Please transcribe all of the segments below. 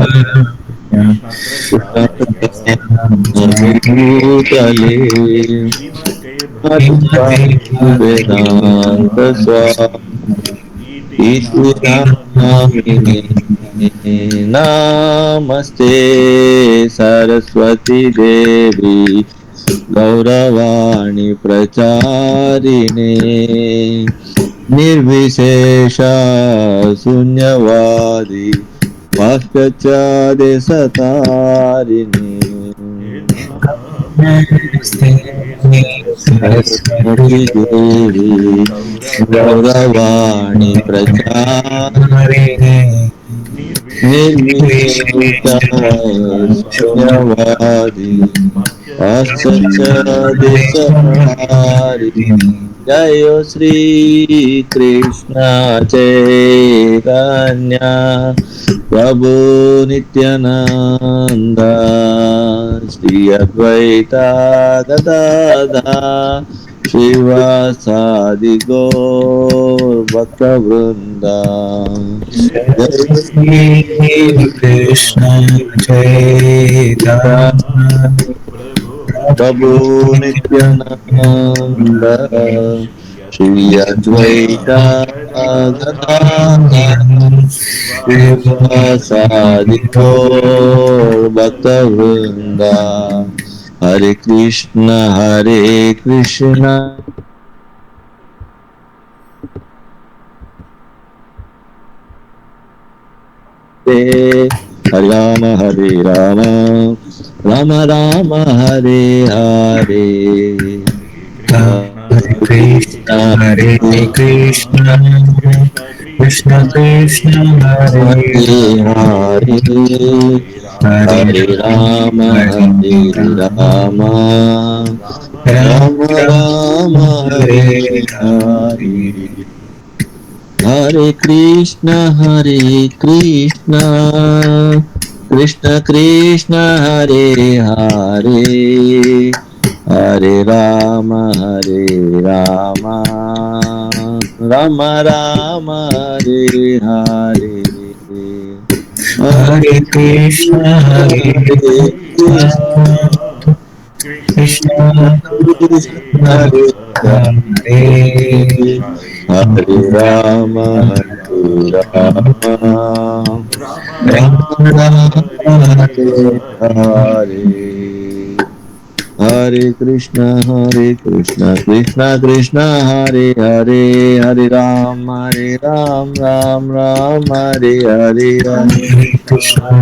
कृष्णप्रसाय भूतले श्रीमते वेदांत स्वामी इति इति नामिने नमस्ते सरस्वती देवी गौरवाणी प्रचारिणे निर्विशेष शून्यवादी वाक्यचार्य सतारिणे नमस्ते सरस्वती सरस्वती देवी गौरवाणी प्रचारिणे निर्विशेष शून्यवादी पाश्चात्य सहारि जय श्री कृष्ण चैतन्य प्रभु नित्यानंद श्री अद्वैता गदाधर श्रीवासादि गौर भक्त वृंदा जय Shri Krishna Chaitanya प्रभु नित्यानंद श्री अद्वैता गदाधर श्रीवासादि गौर भक्त वृंदा हरे कृष्ण हरे Ram Ram Ram Hare Hare Hare Krishna Hare Krishna Krishna Krishna Krishna Krishna Hare Hare Hare Hare Hare Hare हरे Rama राम Hare हरे Ram Rama Rama Ram Ram Rama Ram Ram हरे Hare हरे Hare हरे Krishna Krishna Krishna Hare Hare Hare Ram Ram Ram Hare Hare Hare Hare Krishna Hare हरे Krishna Krishna Krishna Krishna Krishna Krishna हरे Hare हरे Ram Hare Rama Ram Rama Ram Rama Ram Hare Hare Hare Hare Hare Krishna Krishna Krishna Hare Hare Hare Ram Ram Ram Hare Hare Hare Hare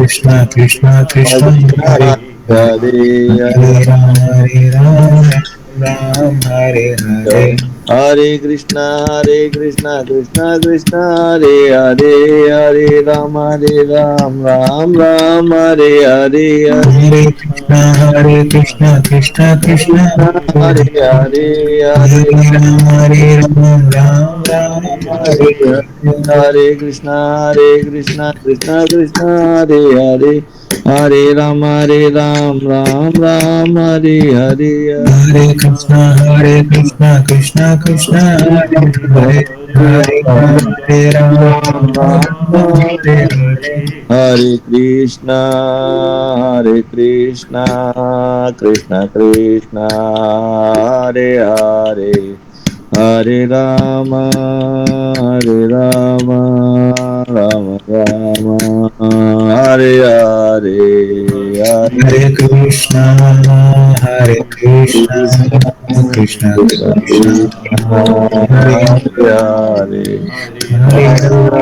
Krishna Krishna Hare Hare Krishna Krishna Krishna Krishna Krishna Krishna Hare Hare Hare Hare हरे Hare Ram Hare Ram Hare Ram Hare हरे Hare हरे Krishna Krishna Krishna Hare Hare Hare Ram Ram Hare Hare Hare Hare Krishna Hare Krishna Krishna Krishna Krishna Krishna Hare Hare हरे Hare हरे Hare हरे Hare Ram Ram Ram Ram Hare Hare Hare Hare हरे Krishna Krishna Hare Hare Hare Ram Ram Hare Hare Hare Krishna Hare Krishna Krishna Krishna Krishna Krishna Krishna Hare Hare Hare Hare Ram Hare Ram Rama Ram Hare Hare Hare Hare हरे Krishna Krishna Hare Hare Hare Ram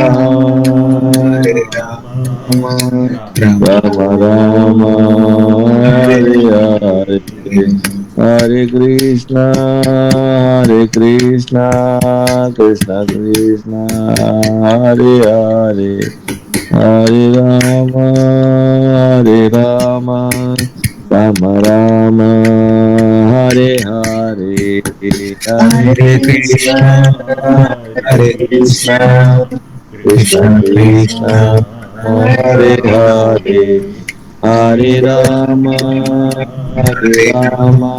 Ram Hare Hare Hare Hare Krishna Krishna Krishna Hare हरे Hare Hare Rama Hare Rama Ram Ram Hare Hare Hare Hare Krishna Krishna Hare Hare Hare Ram Ram Hare Hare Hare Hare Krishna Krishna Hare Hare Krishna Krishna Krishna Krishna Krishna Krishna Krishna हरे Hare हरे Hare हरे Hare Ram Rama Hare Rama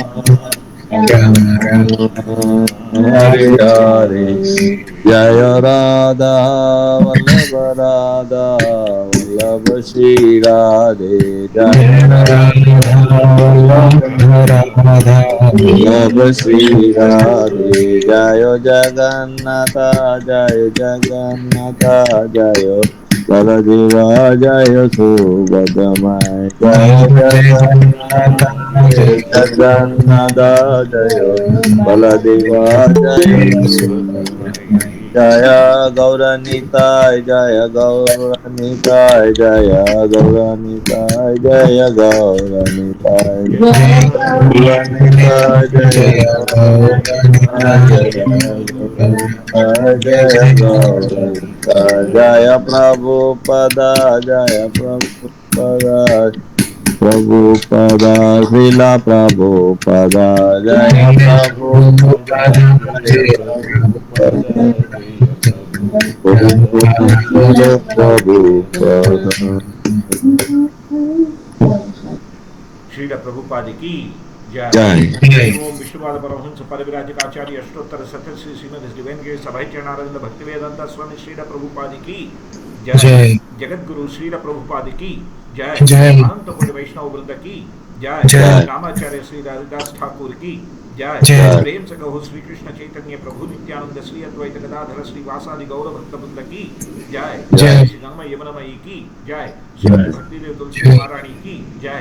Rama Rama हरे Hare हरे जय राधा वल्लभ राधा वल्लभ श्री राधे जय वल्लभ श्री राधे जय जगन्नाथ जय जगन्नाथ जय बलदेवा जय सुभद्रमय जय जगन्नाथ जय बलदेवा जय जय गौरनिताय जय गौरनिताय जय गौरनिताय जय गौरनिताय गौरनिताय जय जय गौरनिताय जय प्रभुपदा जय प्रभुपदा प्रभुपदा श्रीला प्रभुपदा जय प्रभुपदा శ్రీల ప్రభుపాదికి जय ఓం విష్ణుపాద పరమహంస పరివిరాజకాచార్య అష్టోత్తర సత్యశ్రీ శ్రీమద్ డివైన్ గ్రేస్ సభైచరణానంద భక్తి వేదాంత స్వామి శ్రీల ప్రభుపాదికి జయ జగద్గురు శ్రీల ప్రభుపాదికి జయ అనంతపురి వైష్ణవ బృందకి जय रामाचार्य श्री हरिदास ठाकुर की जय प्रेम से कहो श्री कृष्ण चैतन्य प्रभु नित्यानंद श्री अद्वैत गदाधर श्री वासादि गौर भक्त वृंद की जय श्री गंगमय यमुनमयी की जय श्री भक्ति देव तुलसी महारानी की जय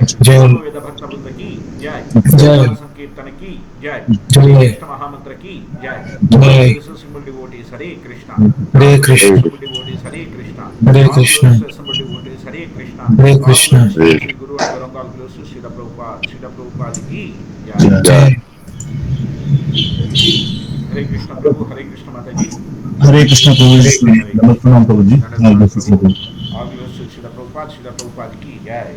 वेद भक्त वृंद की जय संकीर्तन की जय कृष्ण महामंत्र की जय सिंबल डिवोटीज हरे कृष्ण हरे कृष्ण डिवोटीज हरे कृष्ण हरे कृष्ण सिंबल डिवोटीज हरे कृष्ण हरे कृष्ण श्री गुरु अंगरंगाल श्री प्रभुपाद की जय हरे कृष्ण प्रभु हरे कृष्ण माता जी हरे कृष्ण प्रभु जी नमस्कार प्रभु जी श्री प्रभुपाद की जय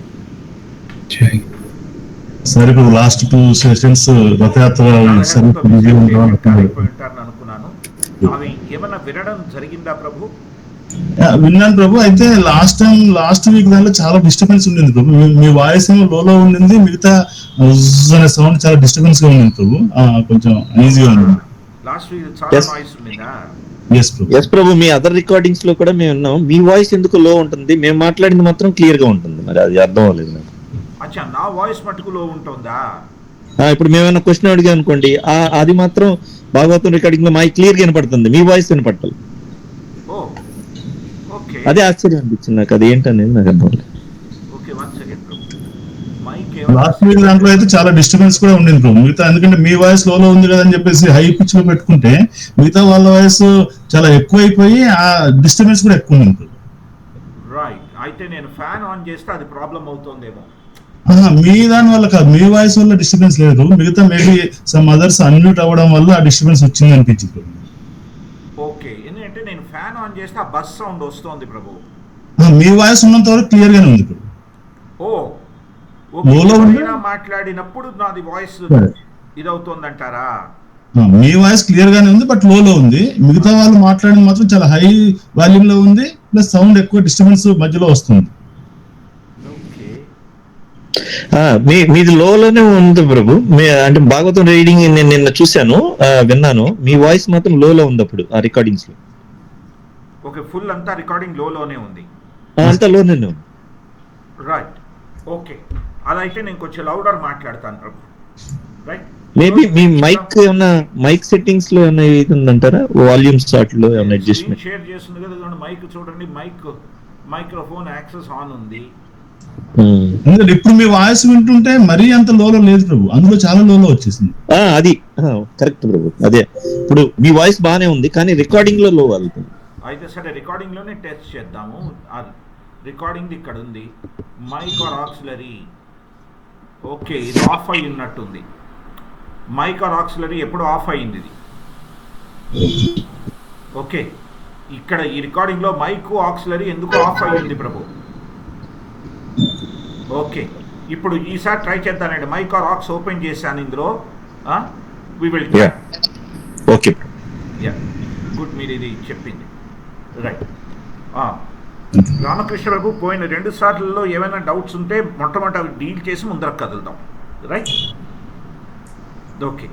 సరే ఇప్పుడు లాస్ట్ 2 సెషన్స్ రథయాత్ర అనుకున్నాను అవి ఏమన్నా వినడం జరిగిందా ప్రభు విన్నాను ప్రభు అయితే లాస్ట్ వీక్ దాంట్లో చాలా డిస్టర్బెన్స్ ఉండింది ప్రభు మీ వాయిస్ ఏమో లోలో ఉండింది మిగతా అనే సౌండ్ చాలా డిస్టర్బెన్స్ గా ఉంది ప్రభు కొంచెం ఈజీగా ఉంది లాస్ట్ వీక్ చాలా నాయిస్ ఉండిందా ఎస్ ప్రభు మీ అదర్ రికార్డింగ్స్ లో కూడా మేము ఉన్నాం మీ వాయిస్ ఎందుకు లో ఉంటుంది మేము మాట్లాడింది మాత్రం క్లియర్ గా ఉంటుంది మరి అది అర్థం అవ్వలేదు నాకు అచ్చా నా వాయిస్ మటుకు లో ఉంటుందా ఇప్పుడు మేమైనా క్వశ్చన్ అడిగా అనుకోండి అది మాత్రం భాగవతం రికార్డింగ్ లో మాకు క్లియర్ గా వినపడుతుంది మీ వాయిస్ వినపడాలి అదే ఆశ్చర్యం అనిపించింది నాకు అది ఏంటనేది నాకు అర్థం లేదు లాస్ట్ వీక్ దాంట్లో అయితే చాలా డిస్టర్బెన్స్ కూడా ఉండింది ప్రభు మిగతా ఎందుకంటే మీ వాయిస్ లోలో ఉంది కదా అని చెప్పేసి హై పిచ్ లో పెట్టుకుంటే మిగతా వాళ్ళ వాయిస్ చాలా ఎక్కువ అయిపోయి ఆ డిస్టర్బెన్స్ కూడా ఎక్కువ ఉంది రైట్ అయితే నేను ఫ్యాన్ ఆన్ చేస్తే అది ప్రాబ్లం అవుతుందేమో మీ దాని వల్ల కాదు మీ వాయిస్ వల్ల డిస్టర్బెన్స్ లేదు మిగతా మేబీ సమ్ అదర్స్ అన్మ్యూట్ అవ్వడం వల్ల ఆ డిస్టర్బెన్స్ వచ్చింది అనిపించింది ఓకే ఎందుకంటే నేను ఫ్యాన్ ఆన్ చేస్తే ఆ బస్ సౌండ్ వస్తుంది ప్రభు మీ వాయిస్ ఉన్నంత వరకు క్లియర్ గానే ఉంది మాట్లాడినప్పుడు నాది వాయిస్ ఇదవుతుందంటారా మీ వాయిస్ క్లియర్ గానే ఉంది బట్ లోలో ఉంది మిగతా వాళ్ళు మాట్లాడిన మాత్రం చాలా హై వాల్యూమ్ లో ఉంది ప్లస్ సౌండ్ ఎక్కువ డిస్టర్బెన్స్ మధ్యలో వస్తుంది మీది లోనే ఉంది ప్రభు అంటే భాగవతం రీడింగ్ నేను నిన్న చూశాను విన్నాను మీ వాయిస్ మాత్రం లోలో ఉంది అప్పుడు ఆ రికార్డింగ్స్ లో ఓకే ఫుల్ అంతా రికార్డింగ్ లోనే ఉంది అంతా లోనే ఉంది రైట్ ఓకే అలా అయితే నేను కొంచెం లౌడర్ మాట్లాడతాను ప్రభు రైట్ మేబీ మీ మైక్ ఏమన్నా మైక్ సెట్టింగ్స్ లో ఏమైనా ఇది ఉందంటారా వాల్యూమ్ స్టార్ట్ లో ఏమైనా అడ్జస్ట్మెంట్ షేర్ చేస్తుంది కదా మైక్ చూడండి మైక్రోఫోన్ యాక్సెస్ ఆన్ ఉంది ఇప్పుడు మీ వాయిస్ వింటుంటే మరీ అంత లోలో లేదు ప్రభు అందులో చాలా లోలో వచ్చేసింది అది కరెక్ట్ ప్రభు అదే ఇప్పుడు మీ వాయిస్ బానే ఉంది కానీ రికార్డింగ్ లో లో వెళ్తుంది అయితే సరే రికార్డింగ్ లోనే టెస్ట్ చేద్దాము రికార్డింగ్ ఇక్కడ ఉంది మైక్ ఆర్ ఆక్సిలరీ ఓకే ఇది ఆఫ్ అయి ఉన్నట్టుంది మైక్ ఆర్ ఆక్సిలరీ ఎప్పుడు ఆఫ్ అయింది ఇది ఓకే ఇక్కడ ఈ రికార్డింగ్ లో మైక్ ఆక్సిలరీ ఎందుకు ఆఫ్ అయ్యింది ప్రభు ఓకే ఇప్పుడు ఈసారి ట్రై చేద్దానండి మైక్ ఆర్ ఆక్స్ ఓపెన్ చేశాను ఇందులో వి విల్ ఓకే గుడ్ మీరు ఇది చెప్పింది రైట్ రామకృష్ణ ప్రభు పోయిన 2 సార్లలో ఏమైనా డౌట్స్ ఉంటే మొట్టమొదటి అవి డీల్ చేసి ముందరకు కదులుదాం రైట్ ఓకే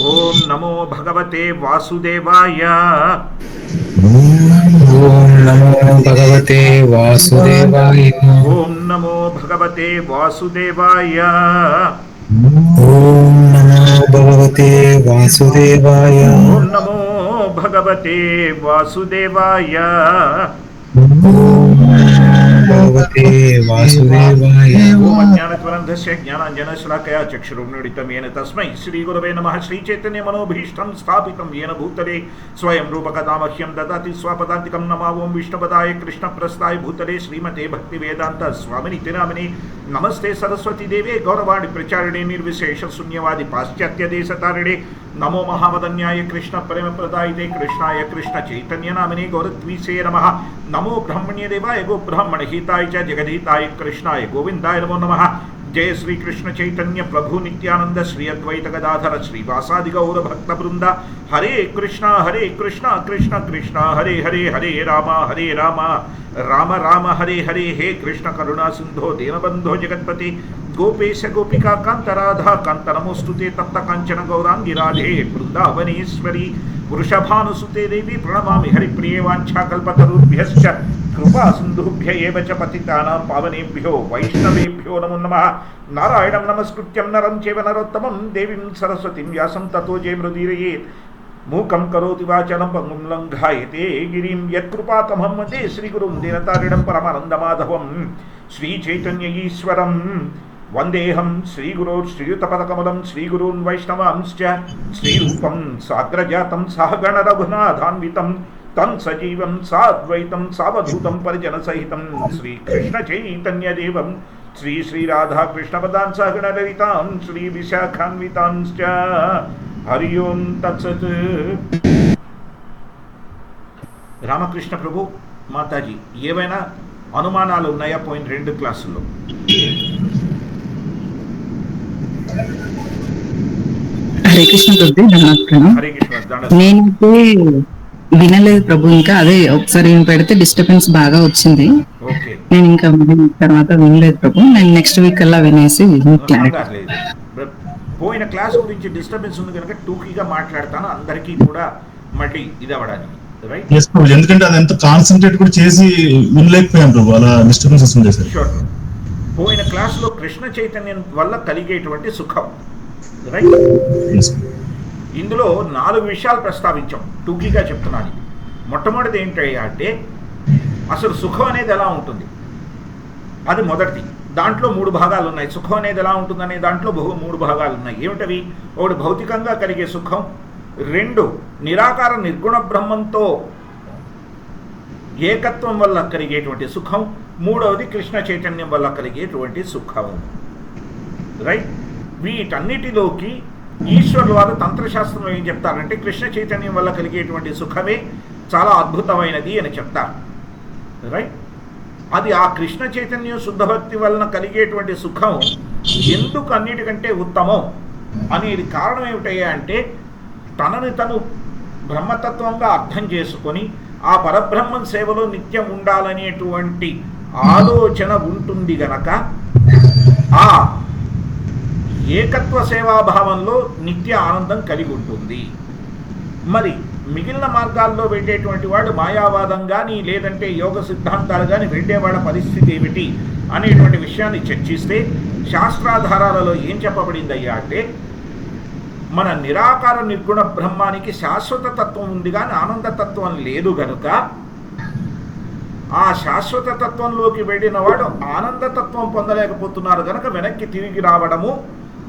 ఓం నమో భగవతే వాసుదేవాయ ఓం నమో ఓం నమో భగవతే వాసుదేవాయ. ఓం నమో భగవతే వాసుదేవాయ. ఓం నమో భగవతే వాసుదేవాయ. ఓం నమో భగవతే వాసుదేవాయ. భగవతే వాసుదేవాయ. ఓం అజ్ఞానత్వరంధస్య జ్ఞానాంజనశలాకయా చక్షురున్మిళితం येन తస్మై శ్రీగురవే నమః. శ్రీచైతన్యమనోభీష్టం స్థాపితం येन భూతలే స్వయం రూపకథామహ్యం దదాతి స్వపదాంతికం. నమా ఓం విష్ణుపదాయ కృష్ణప్రస్థాయ భూతలే శ్రీమతే భక్తివేదాంత స్వామిని తినామిని. నమస్తే సరస్వతీ దేవే గౌరవాణి ప్రచారిణే నిర్విశేష శూన్యవాది పాశ్చాత్య దేశతారిణే. నమో మహామదన్యాయ కృష్ణ ప్రేమప్రదాయితే కృష్ణాయ కృష్ణ చైతన్య నామినే గౌరత్వీసే నమః. నమో బ్రహ్మణ్యదేవాయ గో బ్రాహ్మణ హితాయ చ జగద్హితాయ కృష్ణాయ గోవిందాయ నమో నమః. జయ శ్రీ కృష్ణ చైతన్య ప్రభు నిత్యానంద శ్రీ అద్వైత గదాధర శ్రీవాసాది గౌర భక్త బృంద. హరే కృష్ణ కృష్ణ కృష్ణ హరే హరే హరే రామ రామ రామ హరే హరే. హే కృష్ణ కరుణా సింధో దీనబంధో జగత్పతి గోపేశ గోపికా కాంత రాధా కాంత నమోస్తుతే తప్త కాంచన గౌరాంగి రాధే బృందావనేశ్వరి వృషభానుసుతే దేవి ప్రణమామి హరిప్రియ. వాంఛాకల్పతరుభ్యశ్చ కృపా సింధుభ్య ఏవ చ పతితానాం పావనేభ్యో వైష్ణవేభ్యో నమో నమః. నారాయణం నమస్కృత్యం నరం చైవ నరోత్తమం దేవీం సరస్వతిం వ్యాసం తతో జయముదీరయేత్. మూకం కరోతి వాచనం పంగుం లంఘాయతే గిరిం యత్కృపాతమహం వందే శ్రీగురుం దీనతారిణం పరమానందమాధవం. శ్రీచైతన్య ఈశ్వరం వందేహం శ్రీగురోర్ శ్రీయుతపదకమలం శ్రీగురూన్ వైష్ణవాంశ్చ. శ్రీరూపం సాగ్రజాతం సహగణ రఘునాథాన్వితం తం సజీవం సాద్వైతం సావధూతం పరిజన సహితం. శ్రీకృష్ణ చైతన్యదేవం శ్రీ శ్రీరాధాకృష్ణపదాన్ సహగణ లలితాం శ్రీ విశాఖాన్వితాంశ్చ. హరి ఓం తత్సత్. రామకృష్ణ ప్రభు మాతాజీ ఏవైనా అనుమానాలు ఉన్నాయా పోయిన 2 క్లాసుల్లో? హరే కృష్ణ ప్రభు. హరే కృష్ణ దండ. నేనైతే వినలేదు ప్రభు. ఇంకా అదే ఒకసారి పెడితే డిస్టర్బెన్స్ బాగా వచ్చింది. ఓకే, నేను ఇంకా తర్వాత వినలేదు ప్రభు. నేను నెక్స్ట్ వీక్ అలా వినేసి క్లారిటీ. లేదు. పోయిన క్లాస్ గురించి డిస్టర్బెన్స్ ఉంది కనుక టూకీగా మాట్లాడతాను అందరికీ కూడా మళ్ళీ ఇది అవ్వడానికి. రైట్? ఎస్ ప్రభు, ఎందుకంటే అది ఎంత కాన్సన్ట్రేట్ కూడా చేసి వినలేకపోయాం ప్రభు, అలా డిస్టర్బెన్సెస్ ఉండే సార్. షూర్. పోయిన క్లాస్లో కృష్ణ చైతన్యం వల్ల కలిగేటువంటి సుఖం, రైట్? ఇందులో 4 విషయాలు ప్రస్తావించాం, టూకీగా చెప్తున్నాను. మొట్టమొదటిది ఏంటయ్యా అంటే అసలు సుఖం అనేది ఎలా ఉంటుంది, అది మొదటిది. దాంట్లో 3 భాగాలు ఉన్నాయి. సుఖం అనేది ఎలా ఉంటుందనే దాంట్లో 3 భాగాలు ఉన్నాయి. ఏమిటవి? ఒకటి భౌతికంగా కలిగే సుఖం, 2 నిరాకార నిర్గుణ బ్రహ్మంతో ఏకత్వం వల్ల కలిగేటువంటి సుఖం, 3వది కృష్ణ చైతన్యం వల్ల కలిగేటువంటి సుఖం. రైట్? వీటన్నిటిలోకి ఈశ్వరుల వారు తంత్రశాస్త్రంలో ఏం చెప్తారంటే కృష్ణ చైతన్యం వల్ల కలిగేటువంటి సుఖమే చాలా అద్భుతమైనది అని చెప్తారు. రైట్? అది ఆ కృష్ణ చైతన్యం శుద్ధ భక్తి వలన కలిగేటువంటి సుఖం ఎందుకు అన్నిటికంటే ఉత్తమం అనేది కారణం ఏమిటయ్యా అంటే తనని తను బ్రహ్మతత్వంగా అర్థం చేసుకొని ఆ పరబ్రహ్మం సేవలో నిత్యం ఉండాలనేటువంటి ఆలోచన ఉంటుంది గనక ఆ ఏకత్వ సేవాభావంలో నిత్య ఆనందం కలిగి ఉంటుంది. మరి మిగిలిన మార్గాల్లో వెళ్ళేటువంటి వాడు మాయావాదం కానీ లేదంటే యోగ సిద్ధాంతాలు కానీ వెళ్ళేవాళ్ళ పరిస్థితి ఏమిటి అనేటువంటి విషయాన్ని చర్చిస్తే శాస్త్రాధారాలలో ఏం చెప్పబడిందయ్యా అంటే మన నిరాకార నిర్గుణ బ్రహ్మానికి శాశ్వత తత్వం ఉంది కానీ ఆనందతత్వం లేదు గనుక ఆ శాశ్వత తత్వంలోకి వెళ్ళిన వాడు ఆనందతత్వం పొందలేకపోతున్నారు గనక వెనక్కి తిరిగి రావడము,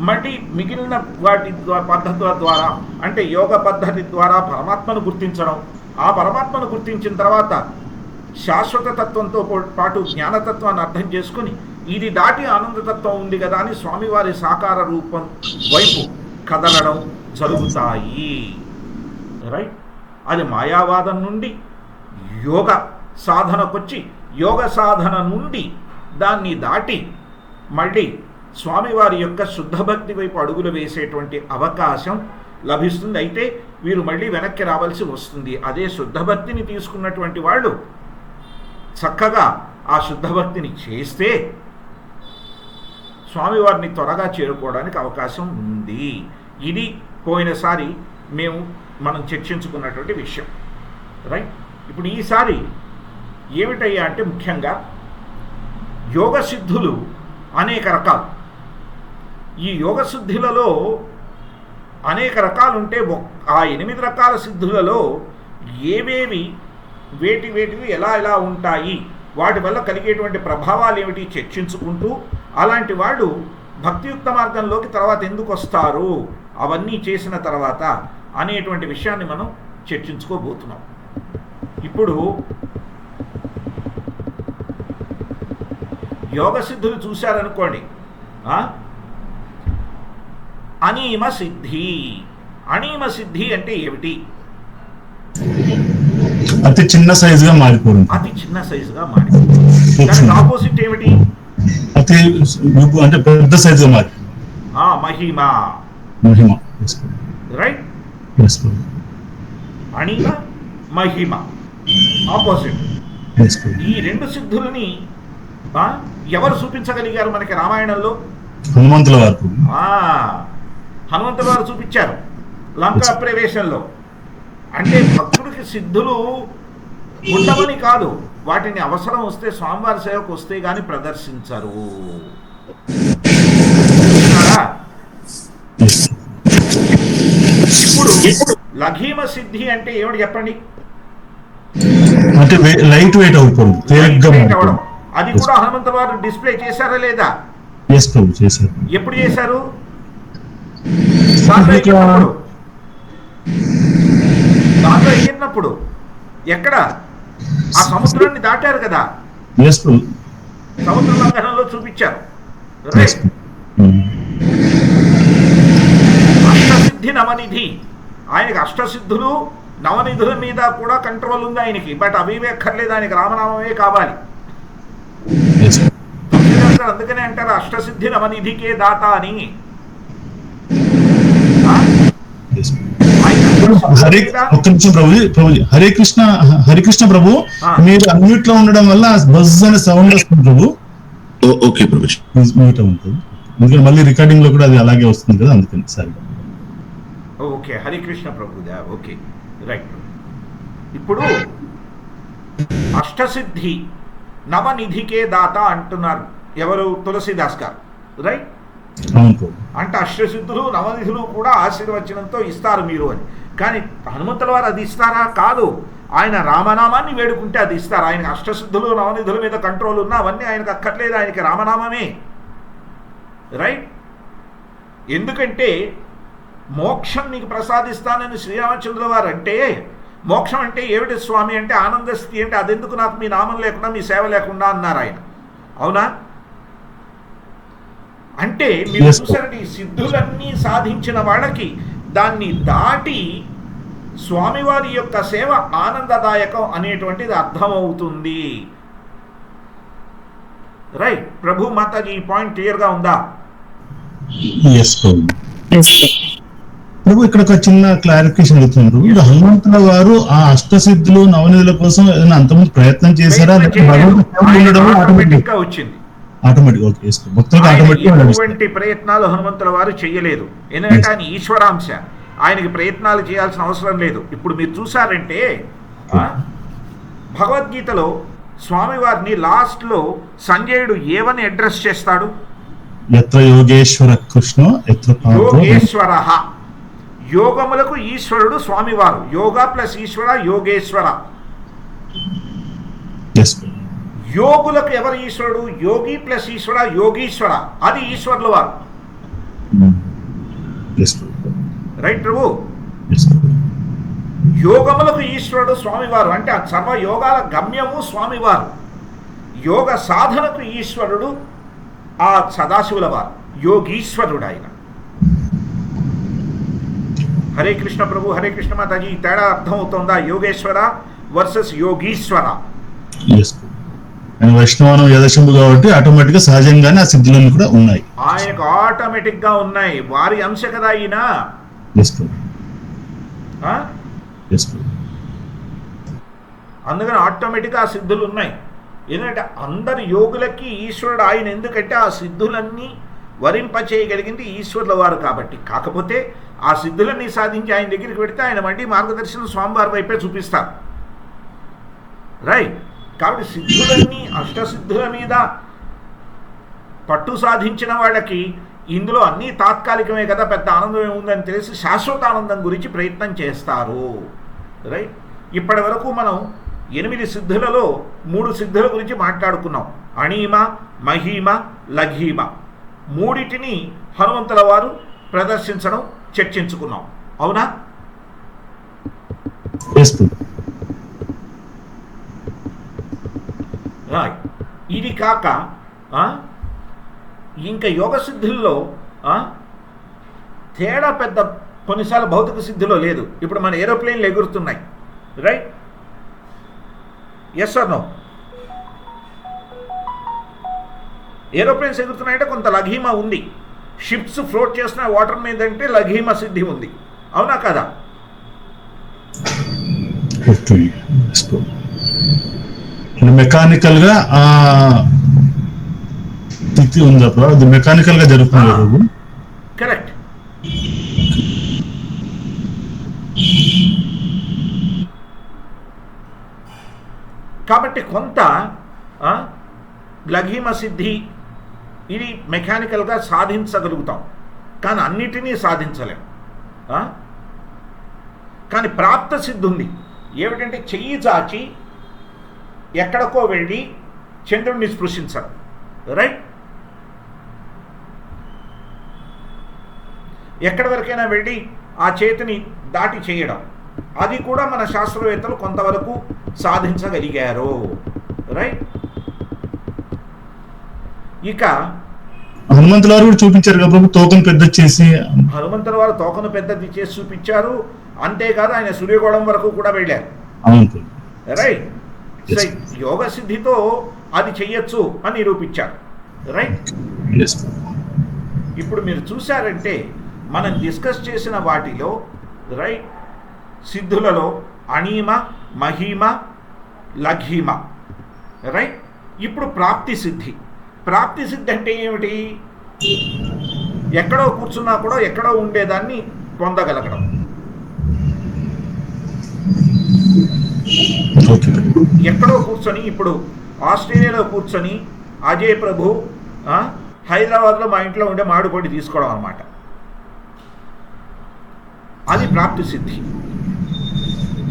మళ్ళీ మిగిలిన వాటి పద్ధతుల ద్వారా అంటే యోగ పద్ధతి ద్వారా పరమాత్మను గుర్తించడం, ఆ పరమాత్మను గుర్తించిన తర్వాత శాశ్వత తత్వంతో పాటు జ్ఞానతత్వాన్ని అర్థం చేసుకుని ఇది దాటి ఆనందతత్వం ఉంది కదా అని స్వామివారి సాకార రూపం వైపు కదలడం జరుగుతాయి. రైట్? అది మాయావాదం నుండి యోగ సాధనకొచ్చి యోగ సాధన నుండి దాన్ని దాటి మళ్ళీ స్వామివారి యొక్క శుద్ధ భక్తి వైపు అడుగులు వేసేటువంటి అవకాశం లభిస్తుంది. అయితే వీరు మళ్ళీ వెనక్కి రావాల్సి వస్తుంది. అదే శుద్ధ భక్తిని తీసుకున్నటువంటి వాళ్ళు చక్కగా ఆ శుద్ధ భక్తిని చేస్తే స్వామివారిని త్వరగా చేరుకోవడానికి అవకాశం ఉంది. ఇది పోయినసారి మనం చర్చించుకున్నటువంటి విషయం. రైట్? ఇప్పుడు ఈసారి ఏమిటయ్యా అంటే ముఖ్యంగా యోగ సిద్ధులు అనేక రకాలు. ఈ యోగ సిద్ధులలో అనేక రకాలు ఉంటే ఆ 8 రకాల సిద్ధులలో ఏవేవి వేటివి ఎలా ఉంటాయి, వాటి వల్ల కలిగేటువంటి ప్రభావాలు ఏమిటి చర్చించుకుంటూ అలాంటి వాళ్ళు భక్తియుక్త మార్గంలోకి తర్వాత ఎందుకు వస్తారు అవన్నీ చేసిన తర్వాత అనేటువంటి విషయాన్ని మనం చర్చించుకోబోతున్నాం. ఇప్పుడు యోగ సిద్ధులు చూశారనుకోండి, అనీమ సిద్ధి. అనీమ సిద్ధి అంటే ఏమిటి? అతి చిన్న సైజుగా మారిపోవడం. అతి చిన్న సైజుగా మారిపోవడం. దానికి ఆపోజిట్ ఏమిటి? అతి అంటే పెద్ద సైజుగా మారి మహిమ. మహిమ. రైట్. అణిమ మహిమ ఆపోజిట్. ఈ 2 సిద్ధులని ఎవరు చూపించగలిగారు మనకి రామాయణంలో? హనుమంతుల వారు. హనుమంతుల వారు చూపించారు లంకా ప్రవేశంలో. అంటే భక్తుడికి సిద్ధులు ఉండవని కాదు, వాటిని అవసరం వస్తే స్వామివారి సేవకు వస్తే గాని ప్రదర్శించరు. ఇప్పుడు లఘీమ సిద్ధి అంటే ఏమిటి చెప్పండి? అంటే లైట్ వెయిట్ అవ్వడం. అది కూడా హనుమంతుల వారు డిస్ప్లే చేశారా లేదా? చేశారు. ఎప్పుడు చేశారు? దాంట్లో ఎగిరినప్పుడు. ఎక్కడ? ఆ సముద్రాన్ని దాటారు కదా, సముద్ర లంఘనంలో చూపించారు. అష్టసిద్ధి నవనిధి. ఆయనకి అష్టసిద్ధులు నవనిధుల మీద కూడా కంట్రోల్ ఉంది ఆయనకి. బట్ అవి ఎక్కర్లేదు, ఆయనకి రామనామమే కావాలి. అందుకనే అంటారు అష్టసిద్ధి నవనిధికే దాత అని. హరికృష్ణ ప్రభు, మీరు అన్మ్యూట్ లో ఉండడం వల్ల బజ్ అనే సౌండ్ వస్తుంది ప్రభు. ఓకే ప్రభు, మ్యూట్ ఉంటుంది. ఎందుకంటే మళ్ళీ రికార్డింగ్ లో కూడా అది అలాగే వస్తుంది కదా, అందుకని సరే. ఓకే, హరికృష్ణ ప్రభుదా. Okay, right. ఇప్పుడు అష్టసిద్ధి నవనిధికే దాత అంటున్నారు ఎవరు? తులసీదాస్ గారు. రైట్. అంటే అష్టసిద్ధులు నవనిధులు కూడా ఆశీర్వచనంతో ఇస్తారు మీరు అని. కానీ హనుమంతుల వారు అది ఇస్తారా? కాదు. ఆయన రామనామాన్ని వేడుకుంటే అది ఇస్తారు. ఆయనకు అష్టసిద్ధులు నవనిధుల మీద కంట్రోల్ ఉన్నా అవన్నీ ఆయనకు అక్కర్లేదు, ఆయనకి రామనామమే. రైట్. ఎందుకంటే మోక్షం నీకు ప్రసాదిస్తానని శ్రీరామచంద్రుల వారు అంటే, మోక్షం అంటే ఏమిటి స్వామి అంటే ఆనంద స్థితి. అంటే అదెందుకు నాకు మీ నామం లేకుండా మీ సేవ లేకుండా అన్నారు ఆయన. అవునా? అంటే మీరు చూసారంటే ఈ సిద్ధులన్నీ సాధించిన వాళ్ళకి దాన్ని దాటి స్వామివారి యొక్క సేవ ఆనందదాయకం అనేటువంటిది అర్థమవుతుంది. రైట్. ప్రభు మాతాజీ, ఈ పాయింట్ క్లియర్ గా ఉందా? ప్రభు, ఇక్కడ ఒక చిన్న క్లారిఫికేషన్ అవుతున్నారు. హనుమంతుల వారు ఆ అష్టసిద్ధులు నవనిధుల కోసం ఏదైనా అంతకుముందు ప్రయత్నం చేశారా? వచ్చింది ఆటోమేటిక్. ఎటువంటి ప్రయత్నాలు హనుమంతుల వారు చేయలేదు. ఎందుకంటే ఆయన ఈశ్వరాంశ, ఆయనకి ప్రయత్నాలు చేయాల్సిన అవసరం లేదు. ఇప్పుడు మీరు చూసారంటే భగవద్గీతలో స్వామివారిని లాస్ట్ లో సంజయుడు ఏమని అడ్రస్ చేస్తాడు? యోగేశ్వర కృష్ణ యోగేశ్వర. యోగములకు ఈశ్వరుడు స్వామివారు. యోగా ప్లస్ ఈశ్వర యోగేశ్వర. యోగులకు ఎవరు ఈశ్వరుడు? యోగి ప్లస్ ఈశ్వర యోగీశ్వర. అది ఈశ్వరుల వారు. రైట్ ప్రభు. యోగములకు ఈశ్వరుడు స్వామివారు. అంటే సర్వ యోగాల గమ్యము స్వామివారు. యోగ సాధనకు ఈశ్వరుడు ఆ సదాశివుల వారు, యోగీశ్వరుడు ఆయన. హరే కృష్ణ ప్రభు, హరే కృష్ణ మాతాజీ. తేడా అర్థం అవుతుందా? యోగేశ్వర వర్సెస్ యోగీశ్వర. వైష్ణవానం యదశంభు కాబట్టి ఆటోమేటిక్ గా సహజంగానే ఆ సిద్ధులన్నీ కూడా ఉన్నాయి. ఆయనకు ఆటోమేటిక్ గా ఉన్నాయి. వారి అంశ కదా ఈయన. అందుకని ఆటోమేటిక్ గా ఆ సిద్ధులు ఉన్నాయి. ఎందుకంటే అందరి యోగులకి ఈశ్వరుడు ఆయన. ఎందుకంటే ఆ సిద్ధులన్నీ వరింపచేయగలిగింది ఈశ్వరుల వారు కాబట్టి. కాకపోతే ఆ సిద్ధులన్నీ సాధించి ఆయన దగ్గరికి పెడితే ఆయన మళ్ళీ మార్గదర్శనం స్వామివారి వైపే చూపిస్తారు. రైట్. కాబట్టి సిద్ధులన్నీ అష్టసిద్ధుల మీద పట్టు సాధించిన వాళ్ళకి ఇందులో అన్నీ తాత్కాలికమే కదా, పెద్ద ఆనందం ఏముందని తెలిసి శాశ్వత ఆనందం గురించి ప్రయత్నం చేస్తారు. రైట్. ఇప్పటి వరకు మనం 8 సిద్ధులలో 3 సిద్ధుల గురించి మాట్లాడుకున్నాం. అణీమ, మహీమ, లఘీమ. 3టిని హనుమంతుల వారు ప్రదర్శించడం చర్చించుకున్నాం. అవునా? రైట్. ఇది కాక ఇంకా యోగ సిద్ధుల్లో తేడా పెద్ద కొన్నిసార్లు భౌతిక సిద్ధిలో లేదు. ఇప్పుడు మన ఏరోప్లేన్లు ఎగురుతున్నాయి. Right. Yes or no? Aeroplanes ఎగురుతున్నాయంటే కొంత లఘీమ ఉంది. షిప్స్ ఫ్లోట్ చేస్తున్న వాటర్ మీద అంటే లఘీమ సిద్ధి ఉంది. అవునా కదా? మెకానికల్ గా స్థితి ఉందా? అది మెకానికల్ గా జరుగుతుంది. కరెక్ట్. కాబట్టి కొంత లఘీమ సిద్ధి ఇది మెకానికల్గా సాధించగలుగుతాం, కానీ అన్నిటినీ సాధించలేం. కానీ ప్రాప్త సిద్ధి ఉంది. ఏమిటంటే చెయ్యి చాచి ఎక్కడికో వెళ్ళి చంద్రుడిని స్పృశించడం. రైట్. ఎక్కడి వరకైనా వెళ్ళి ఆ చేతిని దాటి చేయడం, అది కూడా మన శాస్త్రవేత్తలు కొంతవరకు సాధించగలిగారు. రైట్. ఇక హనుమంతుల వారు కూడా చూపించారు కదా ప్రభు, తోకను పెద్ద చేసి. హనుమంతుల వారు తోకను పెద్దది చేసి చూపించారు. అంతేకాదు ఆయన సూర్యగోళం వరకు కూడా వెళ్ళారు. రైట్. యోగ సిద్ధితో అది చెయ్యొచ్చు అని నిరూపించారు. రైట్. ఇప్పుడు మీరు చూశారంటే మనం డిస్కస్ చేసిన వాటిలో రైట్ సిద్ధులలో అణీమ, మహీమ, లఘీమ. రైట్. ఇప్పుడు ప్రాప్తి సిద్ధి. ప్రాప్తి సిద్ధి అంటే ఏమిటి? ఎక్కడో కూర్చున్నా కూడా ఎక్కడో ఉండేదాన్ని పొందగలగడం. ఎక్కడో కూర్చొని, ఇప్పుడు ఆస్ట్రేలియాలో కూర్చొని అజయ్ ప్రభు హైదరాబాద్లో మా ఇంట్లో ఉండే మామిడిపొడి తీసుకోవడం అన్నమాట. అది ప్రాప్తి సిద్ధి.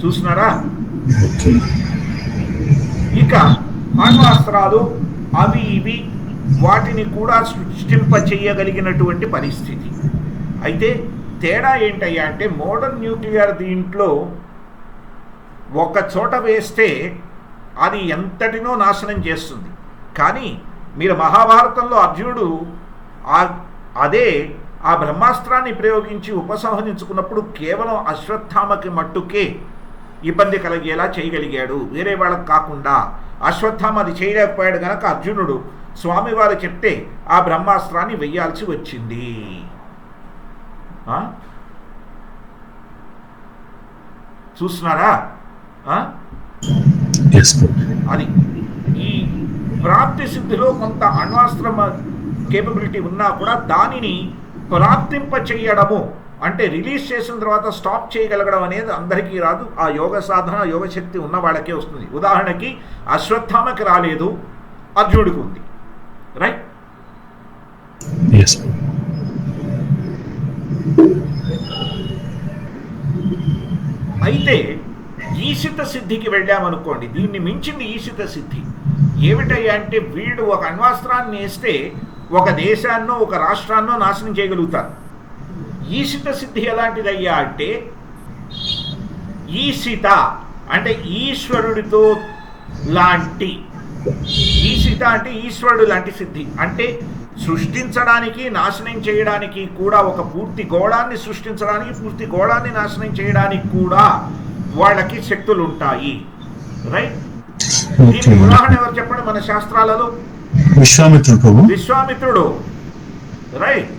చూస్తున్నారా? ఇక అణ్వాస్త్రాలు అవి ఇవి వాటిని కూడా సృష్టింప చేయగలిగినటువంటి పరిస్థితి. అయితే తేడా ఏంటయ్యా అంటే మోడర్న్ న్యూక్లియర్ దీంట్లో ఒక చోట వేస్తే అది ఎంతటినో నాశనం చేస్తుంది. కానీ మీరు మహాభారతంలో అర్జునుడు అదే ఆ బ్రహ్మాస్త్రాన్ని ప్రయోగించి ఉపసంహరించుకున్నప్పుడు కేవలం అశ్వత్థామకి మట్టుకే ఇబ్బంది కలిగేలా చేయగలిగాడు, వేరే వాళ్ళకు కాకుండా. అశ్వత్థామ అది చేయలేకపోయాడు కనుక అర్జునుడు స్వామివారు చెప్తే ఆ బ్రహ్మాస్త్రాన్ని వెయ్యాల్సి వచ్చింది. చూస్తున్నారా? అది ఈ ప్రాప్తి సిద్ధిలో కొంత అణ్వాస్త్రం కేపబిలిటీ ఉన్నా కూడా దానిని ప్రాప్తింప చెయ్యడము అంటే రిలీజ్ చేసిన తర్వాత స్టాప్ చేయగలగడం అనేది అందరికీ రాదు. ఆ యోగ సాధన, యోగ శక్తి ఉన్న వాళ్ళకే వస్తుంది. ఉదాహరణకి అశ్వత్థామకి రాలేదు, అర్జునుడికి ఉంది. రైట్. అయితే ఈశిత సిద్ధికి వెళ్ళామనుకోండి, దీన్ని మించింది ఈశిత సిద్ధి. ఏమిటయ్యా అంటే వీళ్ళు ఒక అణ్వాస్త్రాన్ని వేస్తే ఒక దేశాన్నో ఒక రాష్ట్రాన్నో నాశనం చేయగలుగుతారు. ఈశిత సిద్ధి ఎలాంటిదయ్యా అంటే ఈశిత అంటే ఈశ్వరుడితో లాంటి, ఈశిత అంటే ఈశ్వరుడు లాంటి సిద్ధి. అంటే సృష్టించడానికి, నాశనం చేయడానికి కూడా, ఒక పూర్తి గోళాన్ని సృష్టించడానికి, పూర్తి గోళాన్ని నాశనం చేయడానికి కూడా వాళ్ళకి శక్తులు ఉంటాయి. రైట్. దీనికి ఉదాహరణ ఎవరు చెప్పండి మన శాస్త్రాలలో? విశ్వామిత్రుడు. రైట్.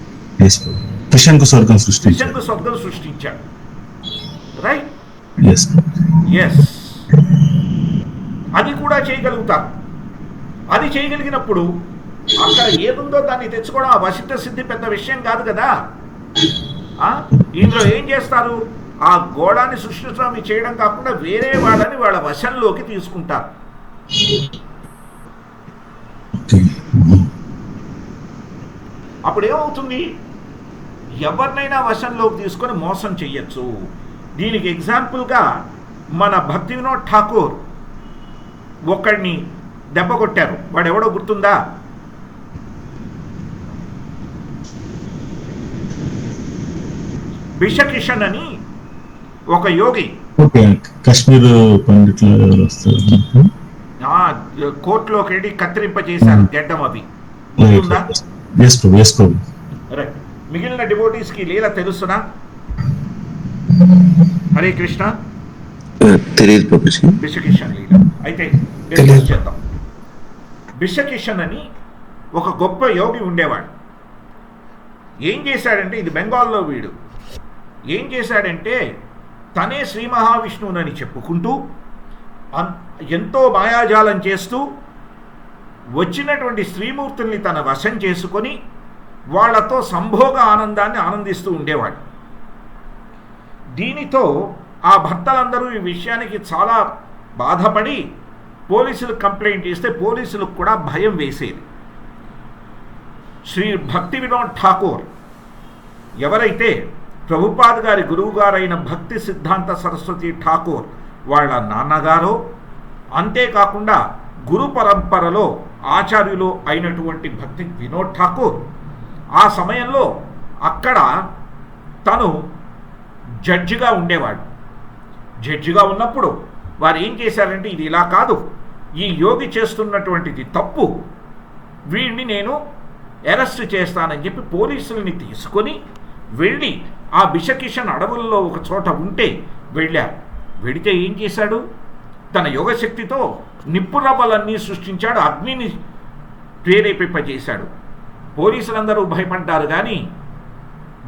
త్రిశంకు స్వర్గం సృష్టించాడు. రైట్. ఎస్. అది కూడా చేయగలుగుతారు. అది చేయగలిగినప్పుడు అక్కడ ఏదుందో దాన్ని తెచ్చుకోవడం ఆ వశిష్ఠ సిద్ధి పెద్ద విషయం కాదు కదా. ఇందులో ఏం చేస్తారు? ఆ గోళాన్ని సృష్టించడం చేయడం కాకుండా వేరే వాళ్ళని వాళ్ళ వశంలోకి తీసుకుంటారు. అప్పుడు ఏమవుతుంది? ఎవరినైనా వశంలోకి తీసుకొని మోసం చెయ్యొచ్చు. దీనికి ఎగ్జాంపుల్గా మన భక్తి వినోద్ ఠాకూర్ ఒకడిని దెబ్బ కొట్టారు. వాడు ఎవడో గుర్తుందా? బిషకిషన్ అని ఒక యోగి. కాశ్మీర్ పండిట్లు వస్తారు, కోర్టులోకి వెళ్ళి కత్తిరింప చేశారు గెడ్డం అవి. గుర్తుందా? రైట్. మిగిలిన డివోటీస్ కి లీల తెలుసునా? హరే కృష్ణ. బిషకిషన్ లీల అయితే చేద్దాం. బిషకిషన్ అని ఒక గొప్ప యోగి ఉండేవాడు. ఏం చేశాడంటే, ఇది బెంగాల్లో వీడు ఏం చేశాడంటే, తనే శ్రీ మహావిష్ణువునని చెప్పుకుంటూ ఎంతో మాయాజాలం చేస్తూ వచ్చినటువంటి స్త్రీమూర్తుల్ని తన వశం చేసుకొని వాళ్లతో సంభోగ ఆనందాన్ని ఆనందిస్తూ ఉండేవాడు. దీనితో ఆ భర్తలందరూ ఈ విషయానికి చాలా బాధపడి పోలీసులు కంప్లైంట్ చేస్తే పోలీసులకు కూడా భయం వేసేది. శ్రీ భక్తి వినోద్ ఠాకూర్ ఎవరైతే ప్రభుపాద్ గారి గురువుగారైన భక్తి సిద్ధాంత సరస్వతి ఠాకూర్ వాళ్ళ నాన్నగారో, అంతేకాకుండా గురు పరంపరలో ఆచార్యులు అయినటువంటి భక్తి వినోద్ ఠాకూర్ ఆ సమయంలో అక్కడ తను జడ్జిగా ఉండేవాడు. జడ్జిగా ఉన్నప్పుడు వారు ఏం చేశారంటే, ఇది ఇలా కాదు, ఈ యోగి చేస్తున్నటువంటిది తప్పు, వీడిని నేను అరెస్ట్ చేస్తానని చెప్పి పోలీసుల్ని తీసుకొని వెళ్ళి ఆ బిషకిషన్ అడవుల్లో ఒక చోట ఉంటే వెళ్ళారు. వెడితే ఏం చేశాడు? తన యోగశక్తితో నిప్పురవ్వలన్నీ సృష్టించాడు, అగ్నిని ప్రేరేపింపజేశాడు. పోలీసులందరూ భయపడ్డారు, కానీ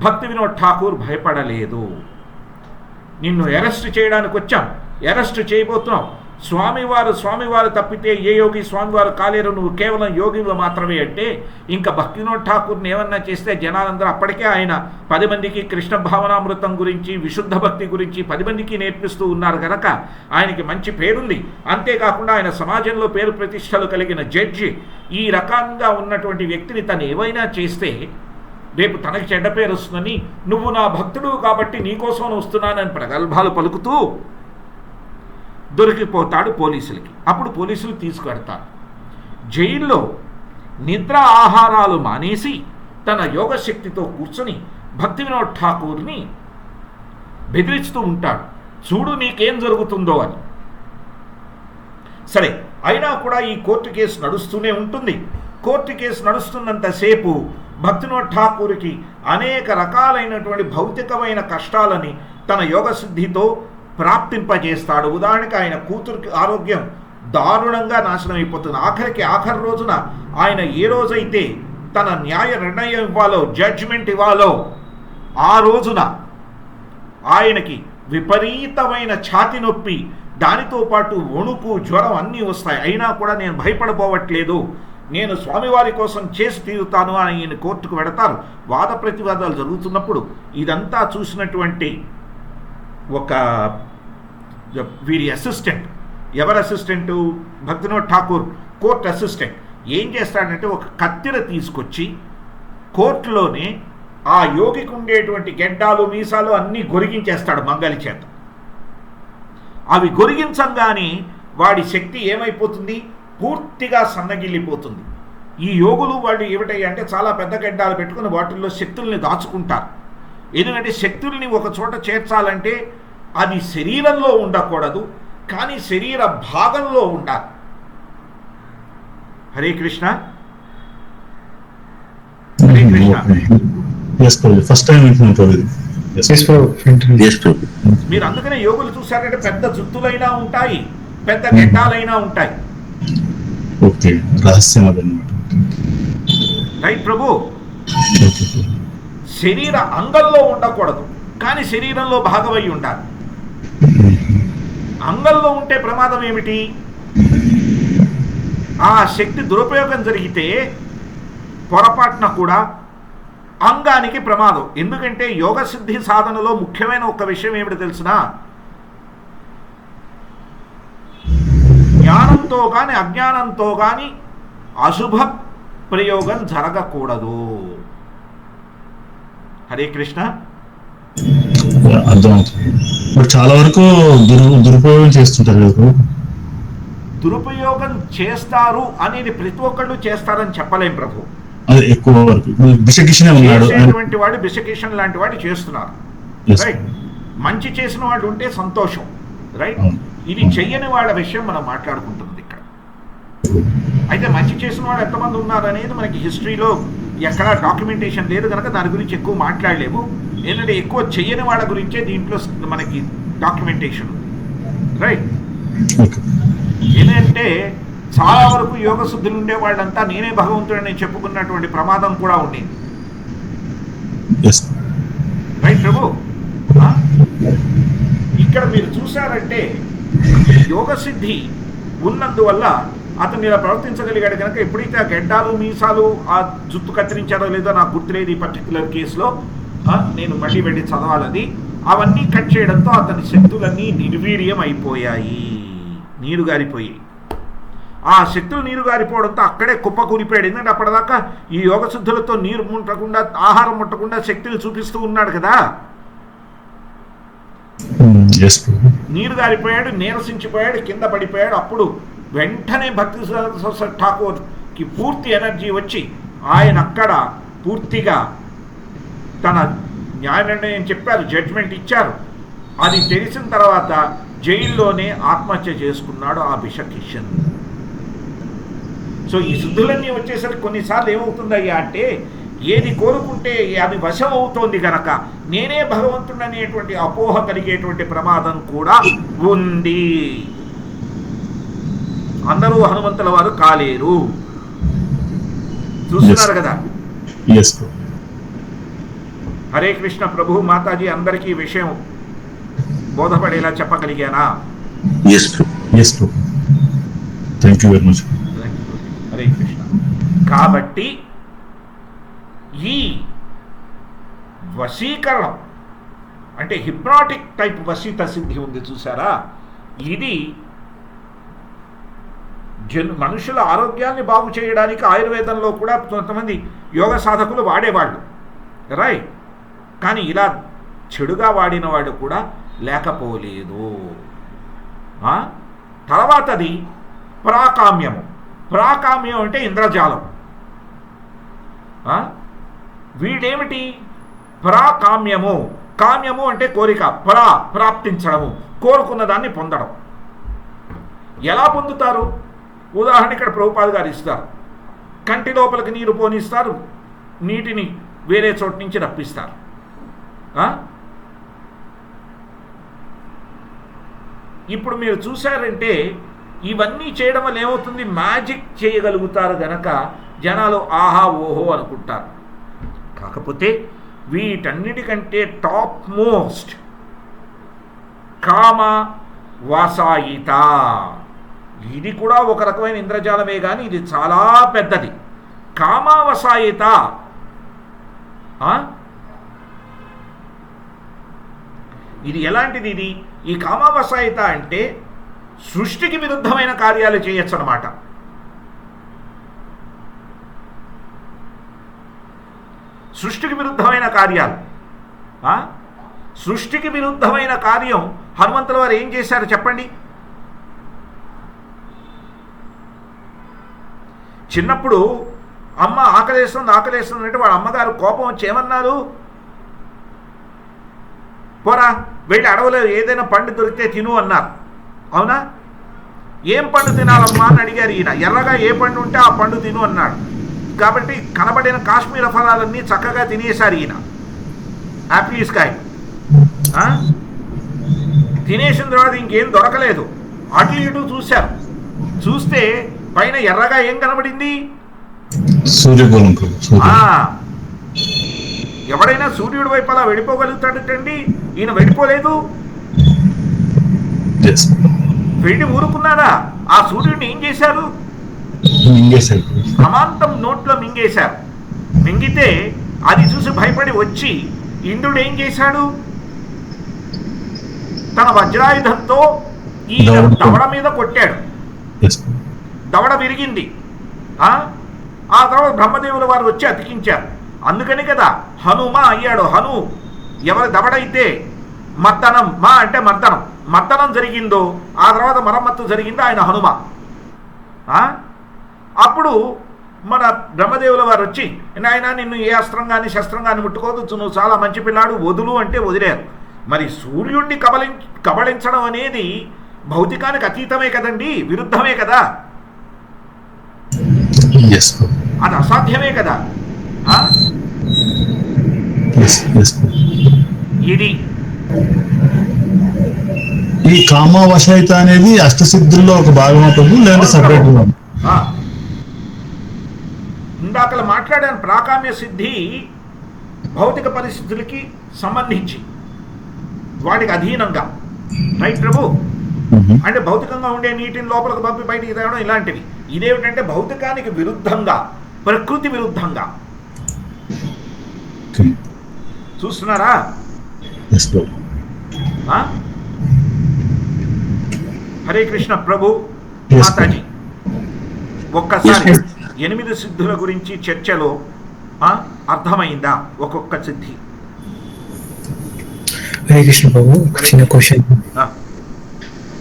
భక్తి వినోద్ ఠాకూర్ భయపడలేదు. నిన్ను అరెస్ట్ చేయడానికి వచ్చాం, అరెస్ట్ చేయబోతున్నాం, స్వామివారు తప్పితే ఏ యోగి స్వామివారు కాలేరు, నువ్వు కేవలం యోగిలో మాత్రమే అంటే, ఇంకా భక్తి వినోద్ ఠాకూర్ని ఏమన్నా చేస్తే జనాలందరూ, అప్పటికే ఆయన 10 మందికి కృష్ణ భావనామృతం గురించి, విశుద్ధ భక్తి గురించి 10 మందికి నేర్పిస్తూ ఉన్నారు కనుక ఆయనకి మంచి పేరుంది. అంతేకాకుండా ఆయన సమాజంలో పేరు ప్రతిష్టలు కలిగిన జడ్జి. ఈ రకంగా ఉన్నటువంటి వ్యక్తిని తను ఏవైనా చేస్తే రేపు తనకి చెడ్డ పేరు వస్తుందని, నువ్వు నా భక్తుడు కాబట్టి నీకోసం వస్తున్నానని ప్రగల్భాలు పలుకుతూ దొరికిపోతాడు పోలీసులకి. అప్పుడు పోలీసులు తీసుకెడతారు. జైల్లో నిద్ర ఆహారాలు మానేసి తన యోగశక్తితో కూర్చొని భక్తి వినోద్ ఠాకూర్ని బెదిరిస్తూ ఉంటాడు, చూడు నీకేం జరుగుతుందో అని. సరే, అయినా కూడా ఈ కోర్టు కేసు నడుస్తూనే ఉంటుంది. కోర్టు కేసు నడుస్తున్నంతసేపు భక్తి వినోద్ ఠాకూర్కి అనేక రకాలైనటువంటి భౌతికమైన కష్టాలని తన యోగసిద్ధితో ప్రాప్తింపజేస్తాడు. ఉదాహరణకి ఆయన కూతురికి ఆరోగ్యం దారుణంగా నాశనం అయిపోతుంది. ఆఖరి రోజున ఆయన ఏ రోజైతే తన న్యాయ నిర్ణయం ఇవ్వాలో, జడ్జిమెంట్ ఇవ్వాలో, ఆ రోజున ఆయనకి విపరీతమైన ఛాతి నొప్పి, దానితో పాటు వణుకు, జ్వరం అన్నీ వస్తాయి. అయినా కూడా నేను భయపడబోవట్లేదు, నేను స్వామివారి కోసం చేసి తీరుతాను అని ఈయన కోర్టుకు వెడతారు. వాద ప్రతివాదాలు జరుగుతున్నప్పుడు ఇదంతా చూసినటువంటి ఒక వీరి అసిస్టెంట్, ఎవరు అసిస్టెంటు? భక్తి వినోద్ ఠాకూర్ కోర్టు అసిస్టెంట్ ఏం చేస్తాడంటే, ఒక కత్తెర తీసుకొచ్చి కోర్టులోనే ఆ యోగికి ఉండేటువంటి గెడ్డాలు, మీసాలు అన్నీ గొరిగించేస్తాడు మంగలి చేత. అవి గొరిగించంగానే వాడి శక్తి ఏమైపోతుంది? పూర్తిగా సన్నగిల్లిపోతుంది. ఈ యోగులు వాళ్ళు ఏమిటంటే చాలా పెద్ద గెడ్డాలు పెట్టుకుని వాటిల్లో శక్తుల్ని దాచుకుంటారు. ఎందుకంటే శక్తుల్ని ఒక చోట చేర్చాలంటే అది శరీరంలో ఉండకూడదు, కానీ శరీర భాగంలో ఉండాలి. హరే కృష్ణ. హరే కృష్ణ. ఫస్ట్ టైం మీరు అందుకనే యోగులు చూశారంటే పెద్ద జుత్తులైనా ఉంటాయి, పెద్ద గెడ్డాలైనా ఉంటాయి. ఓకే, రహస్యం అదన్నమాట. రైట్ ప్రభు. శరీర అంగంలో ఉండకూడదు, కానీ శరీరంలో భాగమై ఉండాలి. అంగంలో ఉంటే ప్రమాదం ఏమిటి? ఆ శక్తి దురుపయోగం జరిగితే పొరపాటున కూడా అంగానికి ప్రమాదం. ఎందుకంటే యోగసిద్ధి సాధనలో ముఖ్యమైన ఒక విషయం ఏమిటి తెలుసునా? జ్ఞానం అజ్ఞానంతో కానీ అజ్ఞానంతో కానీ అశుభ ప్రయోగం జరగకూడదు. హరే కృష్ణ. అర్థమవుతుంది. బట్ చాలా వరకు దురుపయోగం చేస్తుంటారు కదా. దురుపయోగం చేస్తారు అనేది ప్రతి ఒక్కళ్ళు చేస్తారని చెప్పలేం ప్రభు. అది ఎక్కువ వరకు బిషకిషన్ ఉన్నాడు, చేసేటువంటి వాడు బిషకిషన్ లాంటి వాడు చేస్తున్నారు. Yes. రైట్. మంచి చేసిన వాడు ఉంటే సంతోషం. రైట్. అవును. ఇది చెయ్యని వాళ్ళ విషయం మనం మాట్లాడుకుంటుంది ఇక్కడ. అయితే మంచి చేసిన వాళ్ళు ఎంతమంది ఉన్నారు అనేది మనకి హిస్టరీలో ఎక్కడా డాక్యుమెంటేషన్ లేదు కనుక దాని గురించి ఎక్కువ మాట్లాడలేము. ఏంటంటే ఎక్కువ చెయ్యని వాళ్ళ గురించే దీంట్లో మనకి డాక్యుమెంటేషన్ ఉంది. రైట్. ఓకే. ఏంటంటే చాలా వరకు యోగ శుద్ధులు ఉండే వాళ్ళంతా నేనే భగవంతుడని చెప్పుకున్నటువంటి ప్రమాదం కూడా ఉండేది. Yes. రైట్ ప్రభు. ఇక్కడ మీరు చూసారంటే యోగ సిద్ధి ఉన్నందువల్ల అతను ఇలా ప్రవర్తించగలిగాడు కనుక ఎప్పుడైతే ఆ గెడ్డాలు మీసాలు ఆ జుట్టు కత్తిరించారో లేదో నాకు గుర్తులేదు ఈ పర్టికులర్ కేసులో, నేను మళ్ళీ వెళ్ళి చదవాలని, అవన్నీ కట్ చేయడంతో అతని శక్తులన్నీ నిర్వీర్యం అయిపోయాయి, నీరు గారిపోయాయి. ఆ శక్తులు నీరు గారిపోవడంతో అక్కడే కుప్ప కూలిపోయాడు. ఎందుకంటే అప్పటిదాకా ఈ యోగ శుద్ధులతో నీరు ముట్టకుండా ఆహారం ముట్టకుండా శక్తిని చూపిస్తూ ఉన్నాడు కదా. నీరు గారిపోయాడు, నీరసించిపోయాడు, కింద పడిపోయాడు. అప్పుడు వెంటనే భక్తి ఠాకూర్కి పూర్తి ఎనర్జీ వచ్చి ఆయన అక్కడ పూర్తిగా తన న్యాయ నిర్ణయం చెప్పారు, జడ్జ్మెంట్ ఇచ్చారు. అది తెలిసిన తర్వాత జైల్లోనే ఆత్మహత్య చేసుకున్నాడు ఆ బిషకిషన్. సో ఈ శుద్ధులన్నీ వచ్చేసరికి కొన్నిసార్లు ఏమవుతుందయ్యా అంటే ఏది కోరుకుంటే అది వశం అవుతోంది గనక నేనే భగవంతుడు అనేటువంటి అపోహ కలిగేటువంటి ప్రమాదం కూడా ఉంది. అందరూ హనుమంతుల వారు కాలేరు. చూస్తున్నారు కదా. హరే కృష్ణ ప్రభు. మాతాజీ అందరికీ విషయం బోధపడేలా చెప్పగలిగానా? Thank you very much. Hare Krishna. కాబట్టి ఈ వశీకరణం అంటే హిప్నాటిక్ టైప్ వశీత సిద్ధి ఉంది చూసారా, ఇది మనుషుల ఆరోగ్యాన్ని బాగు చేయడానికి ఆయుర్వేదంలో కూడా కొంతమంది యోగ సాధకులు వాడేవాళ్ళు. రైట్. కానీ ఇలా చెడుగా వాడిన వాడు కూడా లేకపోలేదు. తర్వాతది ప్రాకామ్యము. ప్రాకామ్యం అంటే ఇంద్రజాలం. వీడేమిటి? ప్రాకామ్యము. కామ్యము అంటే కోరిక, ప్రాప్తించడము, కోరుకున్న దాన్ని పొందడం. ఎలా పొందుతారు? ఉదాహరణ ఇక్కడ ప్రభుపాద గారు ఇస్తారు. కంటి లోపలికి నీరు పోనిస్తారు, నీటిని వేరే చోటు నుంచి రప్పిస్తారు. ఇప్పుడు మీరు చూశారంటే ఇవన్నీ చేయడం వల్ల ఏమవుతుంది? మ్యాజిక్ చేయగలుగుతారు గనక జనాలు ఆహా ఓహో అనుకుంటారు. కాకపోతే వీటన్నిటికంటే టాప్ మోస్ట్ కామ వాసాయిత. ఇది కూడా ఒక రకమైన ఇంద్రజాలమే కానీ ఇది చాలా పెద్దది. కామావసాయిత ఇది ఎలాంటిది? ఇది ఈ కామావసాయిత అంటే సృష్టికి విరుద్ధమైన కార్యాలు చేయొచ్చు అన్నమాట. సృష్టికి విరుద్ధమైన కార్యాలు. సృష్టికి విరుద్ధమైన కార్యం హనుమంతుల వారు ఏం చేశారు చెప్పండి? చిన్నప్పుడు అమ్మ ఆకలేస్తుంది ఆకలేస్తుంది అంటే వాళ్ళ అమ్మగారు కోపం వచ్చి ఏమన్నారు? పోరా వెళ్ళి అడవులో ఏదైనా పండు దొరికితే తిను అన్నారు. అవునా? ఏం పండు తినాలమ్మా అని అడిగారు ఈయన. ఎర్రగా ఏ పండు ఉంటే ఆ పండు తిను అన్నాడు. కాబట్టి కనబడిన కాశ్మీర ఫలాలన్నీ చక్కగా తినేశారు ఈయన. యాపిల్స్ కాయ తినేసిన తర్వాత ఇంకేం దొరకలేదు. అటు ఇటు చూశారు. చూస్తే పైన ఎర్రగా ఏం కనబడింది? సూర్యగోళం. ఎవడైనా సూర్యుడి వైపు అలా వెళ్ళిపోగలుగుతాడటండి. ఈయన వెళ్ళిపోలేదు. వెళ్ళి ఊరుకున్నారా? ఆ సూర్యుడిని ఏం చేశారు? అమాంతం నోట్లో మింగేశారు. మింగితే అది చూసి భయపడి వచ్చి ఇంద్రుడు ఏం చేశాడు? తన వజ్రాయుధంతో ఈ దవడ మీద కొట్టాడు. దవడ విరిగింది. ఆ తర్వాత బ్రహ్మదేవుల వారు వచ్చి అతికించారు. అందుకని కదా హనుమ అయ్యాడు. హను ఎవరి దవడైతే మర్దనం, మా అంటే మర్దనం జరిగిందో ఆ తర్వాత మరమ్మత్తు జరిగిందో ఆయన హనుమ. అప్పుడు మన బ్రహ్మదేవుల వారు వచ్చి, నాయన నిన్ను ఏ అస్త్రంగాని శస్త్రంగాని ముట్టుకోవచ్చు, నువ్వు చాలా మంచి పిల్లాడు, వదులు అంటే వదిలేరు. మరి సూర్యుడిని కబళించడం అనేది భౌతికానికి అతీతమే కదండి, విరుద్ధమే కదా, అది అసాధ్యమే కదా. ఇది ఈ కామవశయిత అనేది అష్టసిద్ధుల్లో ఒక భాగం అవుతుంది, లేదంటే సపరేట్? ఇందాకలు మాట్లాడాను, ప్రాకామ్య సిద్ధి భౌతిక పరిస్థితులకి సంబంధించి వాటికి అధీనంగా, రైట్ ప్రభు? అంటే భౌతికంగా ఉండే నీటిని లోపలికి పంపి బయటికి తేవడం ఇలాంటివి. ఇదేమిటంటే భౌతికానికి విరుద్ధంగా, ప్రకృతి విరుద్ధంగా. చూస్తున్నారా? హరే కృష్ణ ప్రభు. మాతాజీ ఒక్కసారి 8 సిద్ధుల గురించి చర్చలో అర్థమైందా? ఒక్కొక్క సిద్ధి. హరే కృష్ణ ప్రభు, చిన్న క్వశ్చన్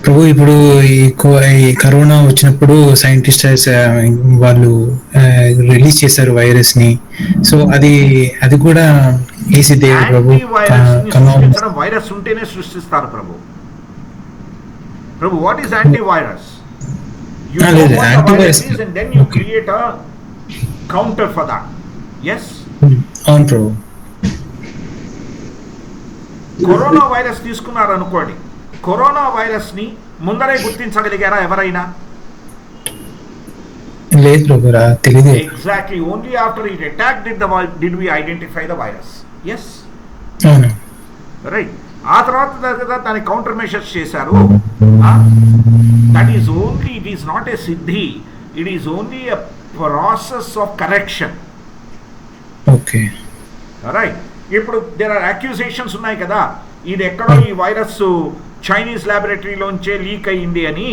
ప్రభు. ఇప్పుడు ఈ కరోనా వచ్చినప్పుడు సైంటిస్ట్ వాళ్ళు రిలీజ్ చేశారు వైరస్ ని. సో అది కూడా ఏ సిద్ధే ప్రభు? వైరస్ ఉంటేనే సృష్టిస్తారు ప్రభు. What is antivirus? You know what the virus is, and then you create a counter for that. Yes? అవును ప్రభు. కరోనా వైరస్ తీసుకున్నారు అనుకోండి, కరోనా వైరస్ ని ముందరే గుర్తించగలిగారా ఎవరైనా? లేదు ప్రభు, తెలియదు. Exactly. Only after it attacked did we identify the virus. Yes? అవును. Right. ఆ తర్వాత దాని కౌంటర్ మెషర్స్ చేశారు. That is only, it is not a siddhi, it is only a process of correction. Okay. Right. ఇప్పుడు there are accusations ఉన్నాయి కదా, ఇది ఎక్కడో ఈ వైరస్ చైనీస్ ల్యాబొరేటరీలోంచే లీక్ అయ్యింది అని.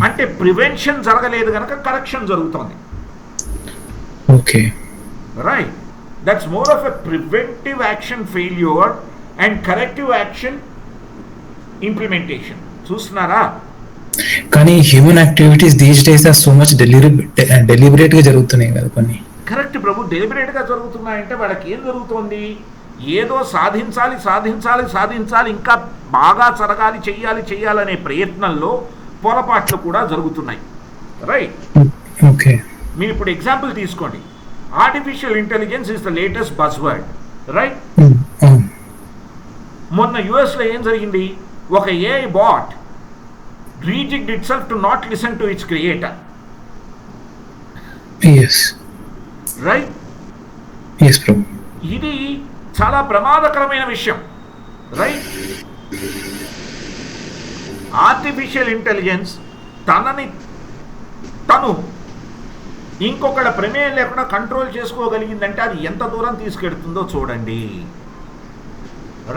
అంటే ప్రివెన్షన్ జరగలేదు కనుక కరెక్షన్ జరుగుతుంది. Okay. Right. That's more of a preventive action failure and corrective action implementation. చూస్తున్నారా? కానీ human activities these days are so much deliberate గా జరుగుతున్నాయి కదా కొన్ని. కరెక్ట్ ప్రభు. డెలిబరేట్ గా జరుగుతున్నాయంటే వాళ్ళకి ఏం జరుగుతోంది? ఏదో సాధించాలి సాధించాలి సాధించాలి, ఇంకా బాగా జరగాలి, చెయ్యాలనే ప్రయత్నంలో పొరపాట్లు కూడా జరుగుతున్నాయి. రైట్. ఓకే. మీరు ఇప్పుడు ఎగ్జాంపుల్ తీసుకోండి. Artificial intelligence is the latest buzz word. Right. మొన్న యుఎస్లో ఏం జరిగింది? ఒక AI bot rejigged itself to not listen to its creator. Right. ఇది చాలా ప్రమాదకరమైన విషయం. రైట్. ఆర్టిఫిషియల్ ఇంటెలిజెన్స్ తను ఇంకొకళ్ళ ప్రమేయం లేకుండా కంట్రోల్ చేసుకోగలిగిందంటే అది ఎంత దూరం తీసుకెడుతుందో చూడండి.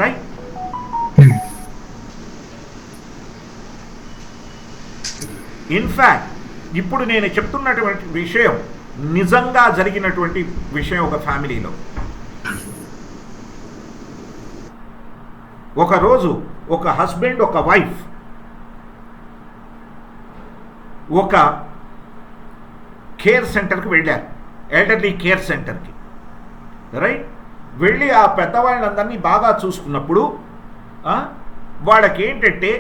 రైట్. ఇన్ఫ్యాక్ట్ ఇప్పుడు నేను చెప్తున్నటువంటి విషయం నిజంగా జరిగినటువంటి విషయం. ఒక ఫ్యామిలీలో ఒకరోజు ఒక హస్బెండ్ ఒక వైఫ్ ఒక కేర్ సెంటర్కి వెళ్ళారు, ఎల్డర్లీ కేర్ సెంటర్కి. రైట్. వెళ్ళి ఆ పెద్దవాళ్ళందరినీ బాగా చూసుకున్నప్పుడు వాళ్ళకి ఏంటంటే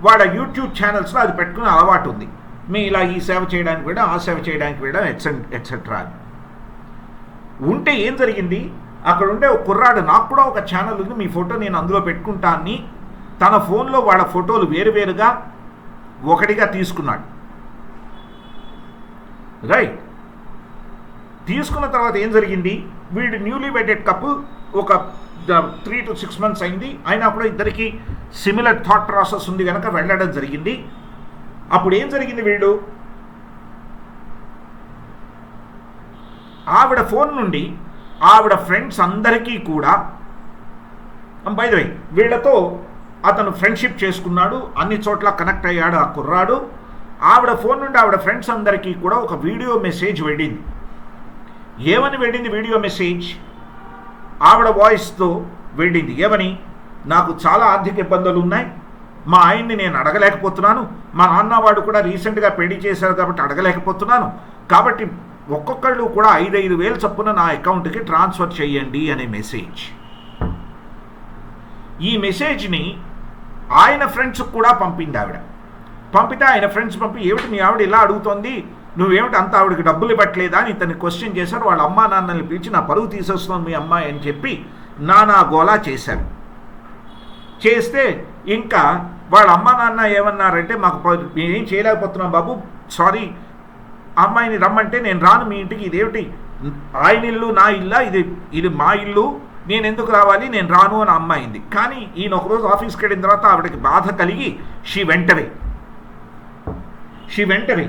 వాళ్ళ యూట్యూబ్ ఛానల్స్లో అది పెట్టుకునే అలవాటు ఉంది. మీ ఇలా ఈ సేవ చేయడానికి వెళ్ళాం, ఆ సేవ చేయడానికి వెళ్ళాం, ఎట్సెట్రా అని ఉంటే ఏం జరిగింది? అక్కడ ఉండే ఒక కుర్రాడు, నాకు కూడా ఒక ఛానల్ ఉంది, మీ ఫోటో నేను అందులో పెట్టుకుంటా అని తన ఫోన్లో వాళ్ళ ఫోటోలు వేరువేరుగా ఒకటిగా తీసుకున్నాడు. రైట్. తీసుకున్న తర్వాత ఏం జరిగింది? వీడు న్యూలీ వెడెడ్ కపుల్, ఒక 3 to 6 months అయింది, అయినా కూడా ఇద్దరికి సిమిలర్ థాట్ ప్రాసెస్ ఉంది కనుక వెళ్ళడం జరిగింది. అప్పుడు ఏం జరిగింది? వీళ్ళు ఆవిడ ఫోన్ నుండి ఆవిడ ఫ్రెండ్స్ అందరికీ కూడా, బై ద వే వీళ్ళతో అతను ఫ్రెండ్షిప్ చేసుకున్నాడు, అన్ని చోట్ల కనెక్ట్ అయ్యాడు ఆ కుర్రాడు. ఆవిడ ఫోన్ నుండి ఆవిడ ఫ్రెండ్స్ అందరికీ కూడా ఒక వీడియో మెసేజ్ వెళ్ళింది. ఏమని వెళ్ళింది వీడియో మెసేజ్? ఆవిడ వాయిస్తో వెళ్ళింది. ఏమని? నాకు చాలా ఆర్థిక ఇబ్బందులు ఉన్నాయి, మా ఆయన్ని నేను అడగలేకపోతున్నాను, మా నాన్నవాడు కూడా రీసెంట్గా పెళ్లి చేశారు కాబట్టి అడగలేకపోతున్నాను, కాబట్టి ఒక్కొక్కళ్ళు కూడా 5,000 చొప్పున నా అకౌంట్కి ట్రాన్స్ఫర్ చేయండి అనే మెసేజ్. ఈ మెసేజ్ని ఆయన ఫ్రెండ్స్కి కూడా పంపింది ఆవిడ. పంపితే ఆయన ఫ్రెండ్స్ ఏమిటి మీ ఆవిడ ఇలా అడుగుతోంది, నువ్వేమిటి అంత ఆవిడకి డబ్బులు ఇవ్వట్లేదా అని ఇతన్ని క్వశ్చన్ చేశారు. వాళ్ళ అమ్మా నాన్నల్ని పిలిచి నా పరువు తీసేస్తోంది మీ అమ్మాయి అని చెప్పి నానా గోలా చేశారు. చేస్తే ఇంకా వాళ్ళ అమ్మా నాన్న ఏమన్నారంటే, మేమేం చేయలేకపోతున్నాం బాబు, సారీ, అమ్మాయిని రమ్మంటే నేను రాను మీ ఇంటికి, ఇదేమిటి ఆయన ఇల్లు నా ఇల్లా, ఇది మా ఇల్లు, నేను ఎందుకు రావాలి, నేను రాను అని అమ్మాయింది. కానీ ఈయన ఒకరోజు ఆఫీస్కి వెళ్ళిన తర్వాత ఆవిడకి బాధ కలిగి షీ వెంటనే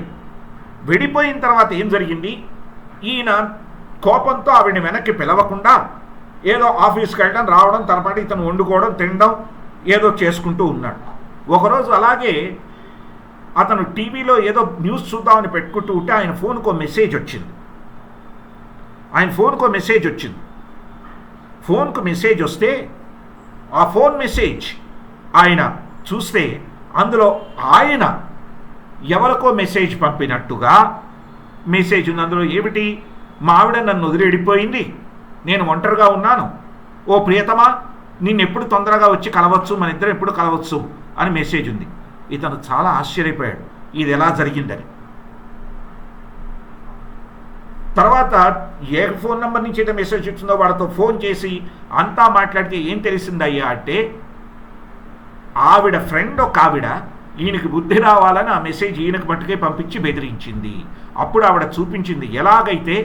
వెళ్ళిపోయిన తర్వాత ఏం జరిగింది, ఈయన కోపంతో ఆవిడని వెనక్కి పిలవకుండా ఏదో ఆఫీస్కి వెళ్ళడం రావడం, తన పాటి ఇతను వండుకోవడం తినడం ఏదో చేసుకుంటూ ఉన్నాడు. ఒకరోజు అలాగే అతను టీవీలో ఏదో న్యూస్ చూద్దామని పెట్టుకుంటూ ఉంటే ఆయన ఫోన్కో మెసేజ్ వచ్చింది. ఫోన్కు మెసేజ్ వస్తే ఆ ఫోన్ మెసేజ్ ఆయన చూస్తే అందులో ఆయన ఎవరికో మెసేజ్ పంపినట్టుగా మెసేజ్ ఉంది. అందులో ఏమిటి, మా ఆవిడ నన్ను వదిలిడిపోయింది, నేను ఒంటరిగా ఉన్నాను, ఓ ప్రియతమా నిన్ను ఎప్పుడు తొందరగా వచ్చి కలవచ్చు, మన ఇద్దరు ఎప్పుడు కలవచ్చు అని మెసేజ్ ఉంది. ఇతను చాలా ఆశ్చర్యపోయాడు ఇది ఎలా జరిగిందని. తర్వాత ఏ ఫోన్ నెంబర్ నుంచి అయితే మెసేజ్ వచ్చిందో వాడితో ఫోన్ చేసి అంతా మాట్లాడితే ఏం తెలిసిందయ్యా అంటే, ఆవిడ ఫ్రెండ్ ఒక ఆవిడ ఈయనకి బుద్ధి రావాలని ఆ మెసేజ్ ఈయనకు మట్టుకే పంపించి బెదిరించింది. అప్పుడు ఆవిడ చూపించింది ఎలాగైతే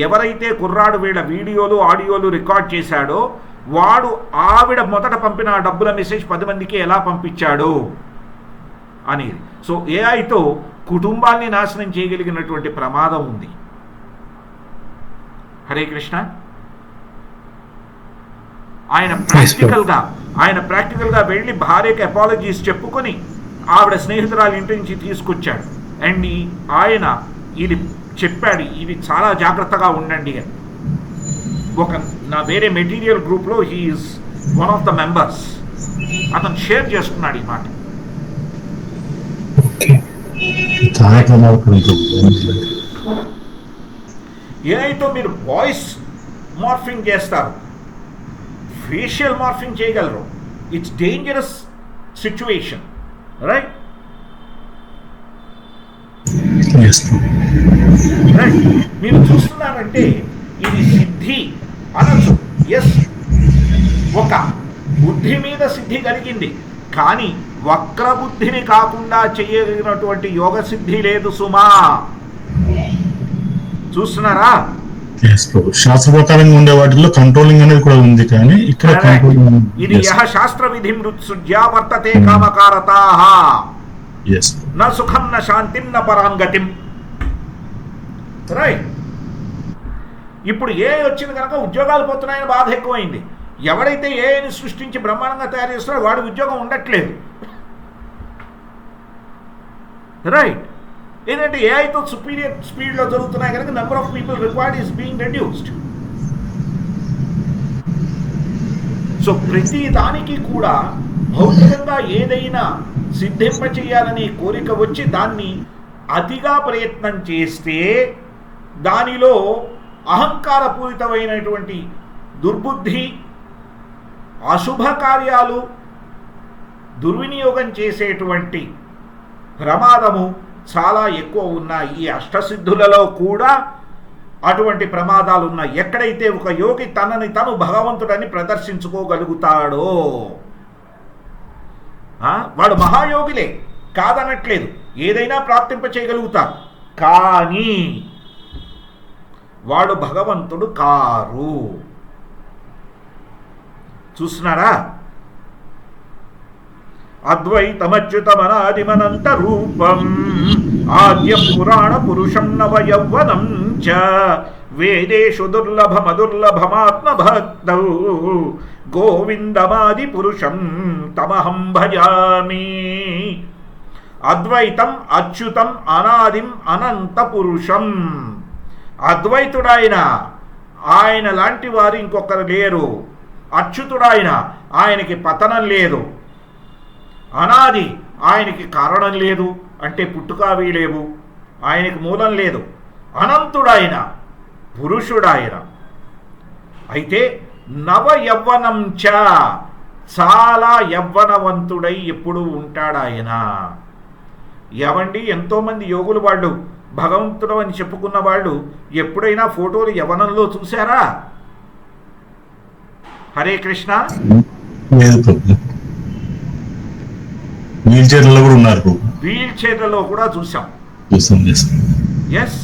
ఎవరైతే కుర్రాడు వీళ్ళ వీడియోలు ఆడియోలు రికార్డ్ చేశాడో వాడు ఆవిడ మొదట పంపిన ఆ డబ్బుల మెసేజ్ 10 మందికి ఎలా పంపించాడో అనేది. సో ఏఐతో కుటుంబాన్ని నాశనం చేయగలిగినటువంటి ప్రమాదం ఉంది. హరే కృష్ణ. ఆయన ప్రాక్టికల్గా వెళ్ళి భార్యకి అపాలజీస్ చెప్పుకొని ఆవిడ స్నేహితురాలు ఇంటి నుంచి తీసుకొచ్చాడు. అండ్ ఆయన ఇది చెప్పాడు, ఇది చాలా జాగ్రత్తగా ఉండండి అని. నా వేరే మెటీరియల్ గ్రూప్లో he is one of the members, అతను షేర్ చేసుకున్నాడు ఈ మాట. ఏదైతే మీరు వాయిస్ మార్ఫింగ్ చేస్తారు, ఫేషియల్ మార్ఫింగ్ చేయగలరు, ఇట్స్ డేంజరస్ సిచ్యువేషన్, రైట్? మీరు చూస్తున్నారంటే ఇది సిద్ధి అనొచ్చు. ఎస్, ఒక బుద్ధి మీద సిద్ధి కలిగింది, కానీ వక్ర బుద్ధిని కాకుండా చేయగలిగినటువంటి యోగ సిద్ధి లేదు సుమా. చూస్తున్నారా? శాస్త్ర ప్రకారంగా ఉండే వాటిలో కంట్రోలింగ్ అనేది కూడా ఉంది, కానీ ఇక్కడ ఇది యహ శాస్త్ర విధి మృత్సుజ్యా వర్తతే కామకారతాః న సుఖం న శాంతిం న పరాంగతిం. రైట్. ఇప్పుడు ఏ వచ్చింది కనుక ఉద్యోగాలు పోతున్నాయని బాధ ఎక్కువైంది. ఎవడైతే ఏఐని సృష్టించి బ్రహ్మాండంగా తయారు చేస్తున్నాడో వాడి ఉద్యోగం ఉండట్లేదు. రైట్. ఏంటంటే ఏఐతో సుపీరియర్ స్పీడ్లో జరుగుతున్నాయి కనుక number of people required is being reduced. So ప్రతి దానికి కూడా భౌతికంగా ఏదైనా సిద్ధింప చేయాలనే కోరిక వచ్చి దాన్ని అతిగా ప్రయత్నం చేస్తే దానిలో అహంకారపూరితమైనటువంటి దుర్బుద్ధి, అశుభ కార్యాలు, దుర్వినియోగం చేసేటువంటి ప్రమాదము చాలా ఎక్కువ ఉన్నాయి. ఈ అష్టసిద్ధులలో కూడా అటువంటి ప్రమాదాలు ఉన్నాయి. ఎక్కడైతే ఒక యోగి తనని తను భగవంతుడని ప్రదర్శించుకోగలుగుతాడో వాడు మహాయోగిలే, కాదనట్లేదు, ఏదైనా ప్రాప్తింప చేయగలుగుతారు, కానీ వాడు భగవంతుడు కారు. చూస్తున్నారా? అద్వైతమచ్యుతమనాదిమనంత రూపం ఆద్యం పురాణ పురుషం నవయౌవనం చ వేదేషు దుర్లభమదుర్లభమాత్మభక్తౌ గోవిందమాది పురుషం తమహం భజామి. అద్వైతం అచ్యుతం అనాదిం అనంత పురుషం. అద్వైతుడాయన, ఆయన లాంటి వారు ఇంకొకరు లేరు. అచ్యుతుడాయన, ఆయనకి పతనం లేదు. అనాది, ఆయనకి కారణం లేదు, అంటే పుట్టుకావి లేవు, ఆయనకి మూలం లేదు. అనంతుడాయన, పురుషుడాయన. అయితే నవ యవ్వనం చ, చాలా యవ్వనవంతుడై ఎప్పుడు ఉంటాడాయన. ఎవండి, ఎంతోమంది యోగులు వాళ్ళు భగవంతుడు అని చెప్పుకున్న వాళ్ళు ఎప్పుడైనా ఫోటోలు యవ్వనంలో చూశారా? హరే కృష్ణ. లేదు ప్రభు, వీల్ చైర్లలో కూడా ఉన్నారు ప్రభు. వీల్ చైర్లలో కూడా చూసాం. ఎస్.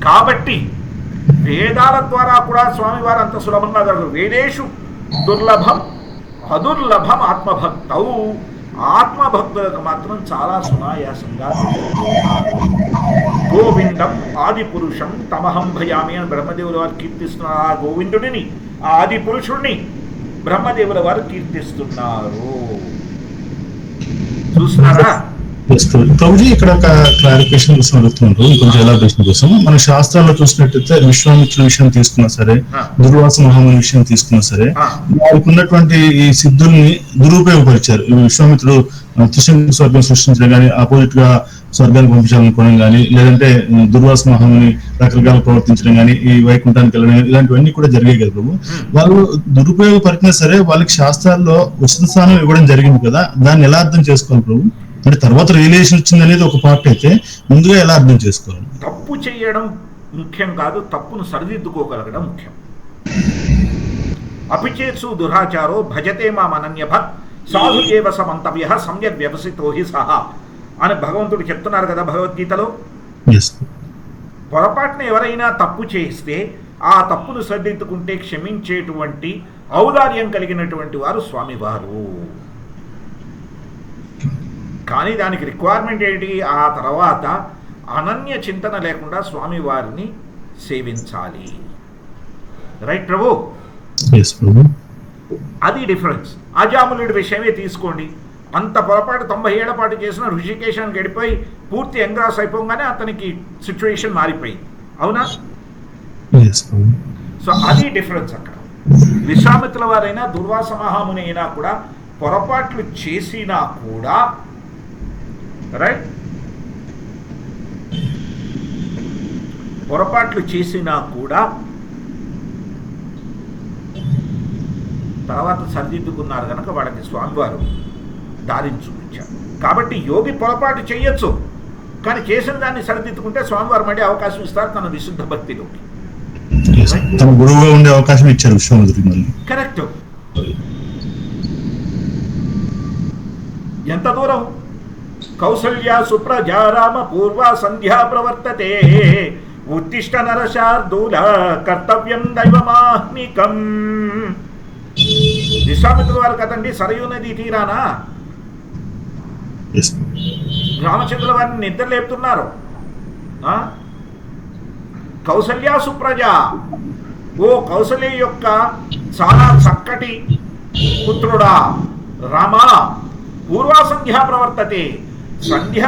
కాబట్టి వేదాల ద్వారా కూడా స్వామివారు అంత సులభంగా జరగదు. వేదేషు దుర్లభం అదుర్లభం ఆత్మభక్తౌ. ఆత్మభక్తులకు మాత్రం చాలా సునాయాసంగా గోవిందం ఆది పురుషం తమహం భయామి అని బ్రహ్మదేవుల వారు కీర్తిస్తున్నారు. ఆ గోవిందుడిని, ఆ ఆది పురుషుడిని బ్రహ్మదేవుల వారు కీర్తిస్తున్నారు. చూస్తున్నారా? ప్రభుజీ, ఇక్కడ ఒక క్లారిఫికేషన్ కోసం అడుగుతున్నారు, కొంచెం ఎలాబరేషన్ కోసం. మన శాస్త్రాల్లో చూసినట్టయితే విశ్వామిత్రుల విషయం తీసుకున్నా సరే, దుర్వాస మహాముని విషయం తీసుకున్నా సరే, వారికి ఉన్నటువంటి ఈ సిద్ధుల్ని దురుపయోగపరిచారు. విశ్వామిత్రుడు త్రిశంకు స్వర్గం సృష్టించడం కానీ, ఆపోజిట్ గా స్వర్గానికి పంపించాలనుకోవడం కానీ, లేదంటే దుర్వాస మహాముని రకరకాల ప్రవర్తించడం కానీ, ఈ వైకుంఠానికి వెళ్ళడం కానీ, ఇలాంటివన్నీ కూడా జరిగాయి కదా ప్రభు. వాళ్ళు దురుపయోగపరిచినా సరే వాళ్ళకి శాస్త్రాల్లో ఉచిత స్థానం ఇవ్వడం జరిగింది కదా, దాన్ని ఎలా అర్థం చేసుకోవాలి ప్రభు? అంటే తర్వాత రియలైజేషన్ వచ్చింది అనేది ఒక పార్ట్ అయితే, ముందుగా ఎలా అర్థం చేసుకోవాలి? తప్పు చేయడం ముఖ్యం కాదు, తప్పును సరిదిద్దుకోగలగడం ముఖ్యం. అపిచేత్సు దురాచారో భజతే మామనన్యభ సాధు ఏవ సమంతవ్య సమ్యక్ వ్యవసితో హి సహా అని భగవంతుడు చెప్తున్నారు కదా భగవద్గీతలో. పొరపాటున ఎవరైనా తప్పు చేస్తే ఆ తప్పును సరిదిద్దుకుంటే క్షమించేటువంటి ఔదార్యం కలిగినటువంటి వారు స్వామివారు. కానీ దానికి రిక్వైర్మెంట్ ఏంటి? ఆ తర్వాత అనన్య చింతన లేకుండా స్వామివారిని సేవించాలి. రైట్ ప్రభు? అది డిఫరెన్స్. అజాములుడి విషయమే తీసుకోండి. అంత పొరపాటు 90 ఏళ్ల పాటు చేసిన ఋషికేశానికి గడిపోయి పూర్తి ఎంగ్రాస్ అయిపోగానే అతనికి సిచ్యువేషన్ మారిపోయింది. అవునా? సో అది డిఫరెన్స్ అక్కడ. విశ్వామిత్రుల వారైనా దుర్వాస మహాముని అయినా కూడా పొరపాట్లు చేసినా కూడా, రైట్, పొరపాట్లు చేసినా కూడా తర్వాత సరిదిద్దుకున్నారు కనుక వాళ్ళకి స్వామివారు దారిని చూపించారు. కాబట్టి యోగి పొరపాటు చేయొచ్చు, కానీ చేసిన దాన్ని సరిదిద్దుకుంటే స్వామివారు మళ్ళీ అవకాశం ఇస్తారు తన విశుద్ధ భక్తిలోకి. గురువుగా ఉండే అవకాశం ఇచ్చారు విశ్వామిత్రుడికి. కరెక్ట్. ఎంత దూరం? కౌసల్యా సుప్రజా రామ పూర్వ సంధ్యా ప్రవర్తతే ఉత్తిష్ట నరశార్దూల కర్తవ్యం దైవమాహ్నికం. విశ్వామిత్రుల వారు కదండి సరయూ నది తీరానా రామచంద్రుల వారిని నిద్ర లేపుతున్నారు. కౌసల్యా సుప్రజ, ఓ కౌసల్య యొక్క చాలా చక్కటి పుత్రుడా రామా, పూర్వ సంధ్యా ప్రవర్తతే, సంధ్య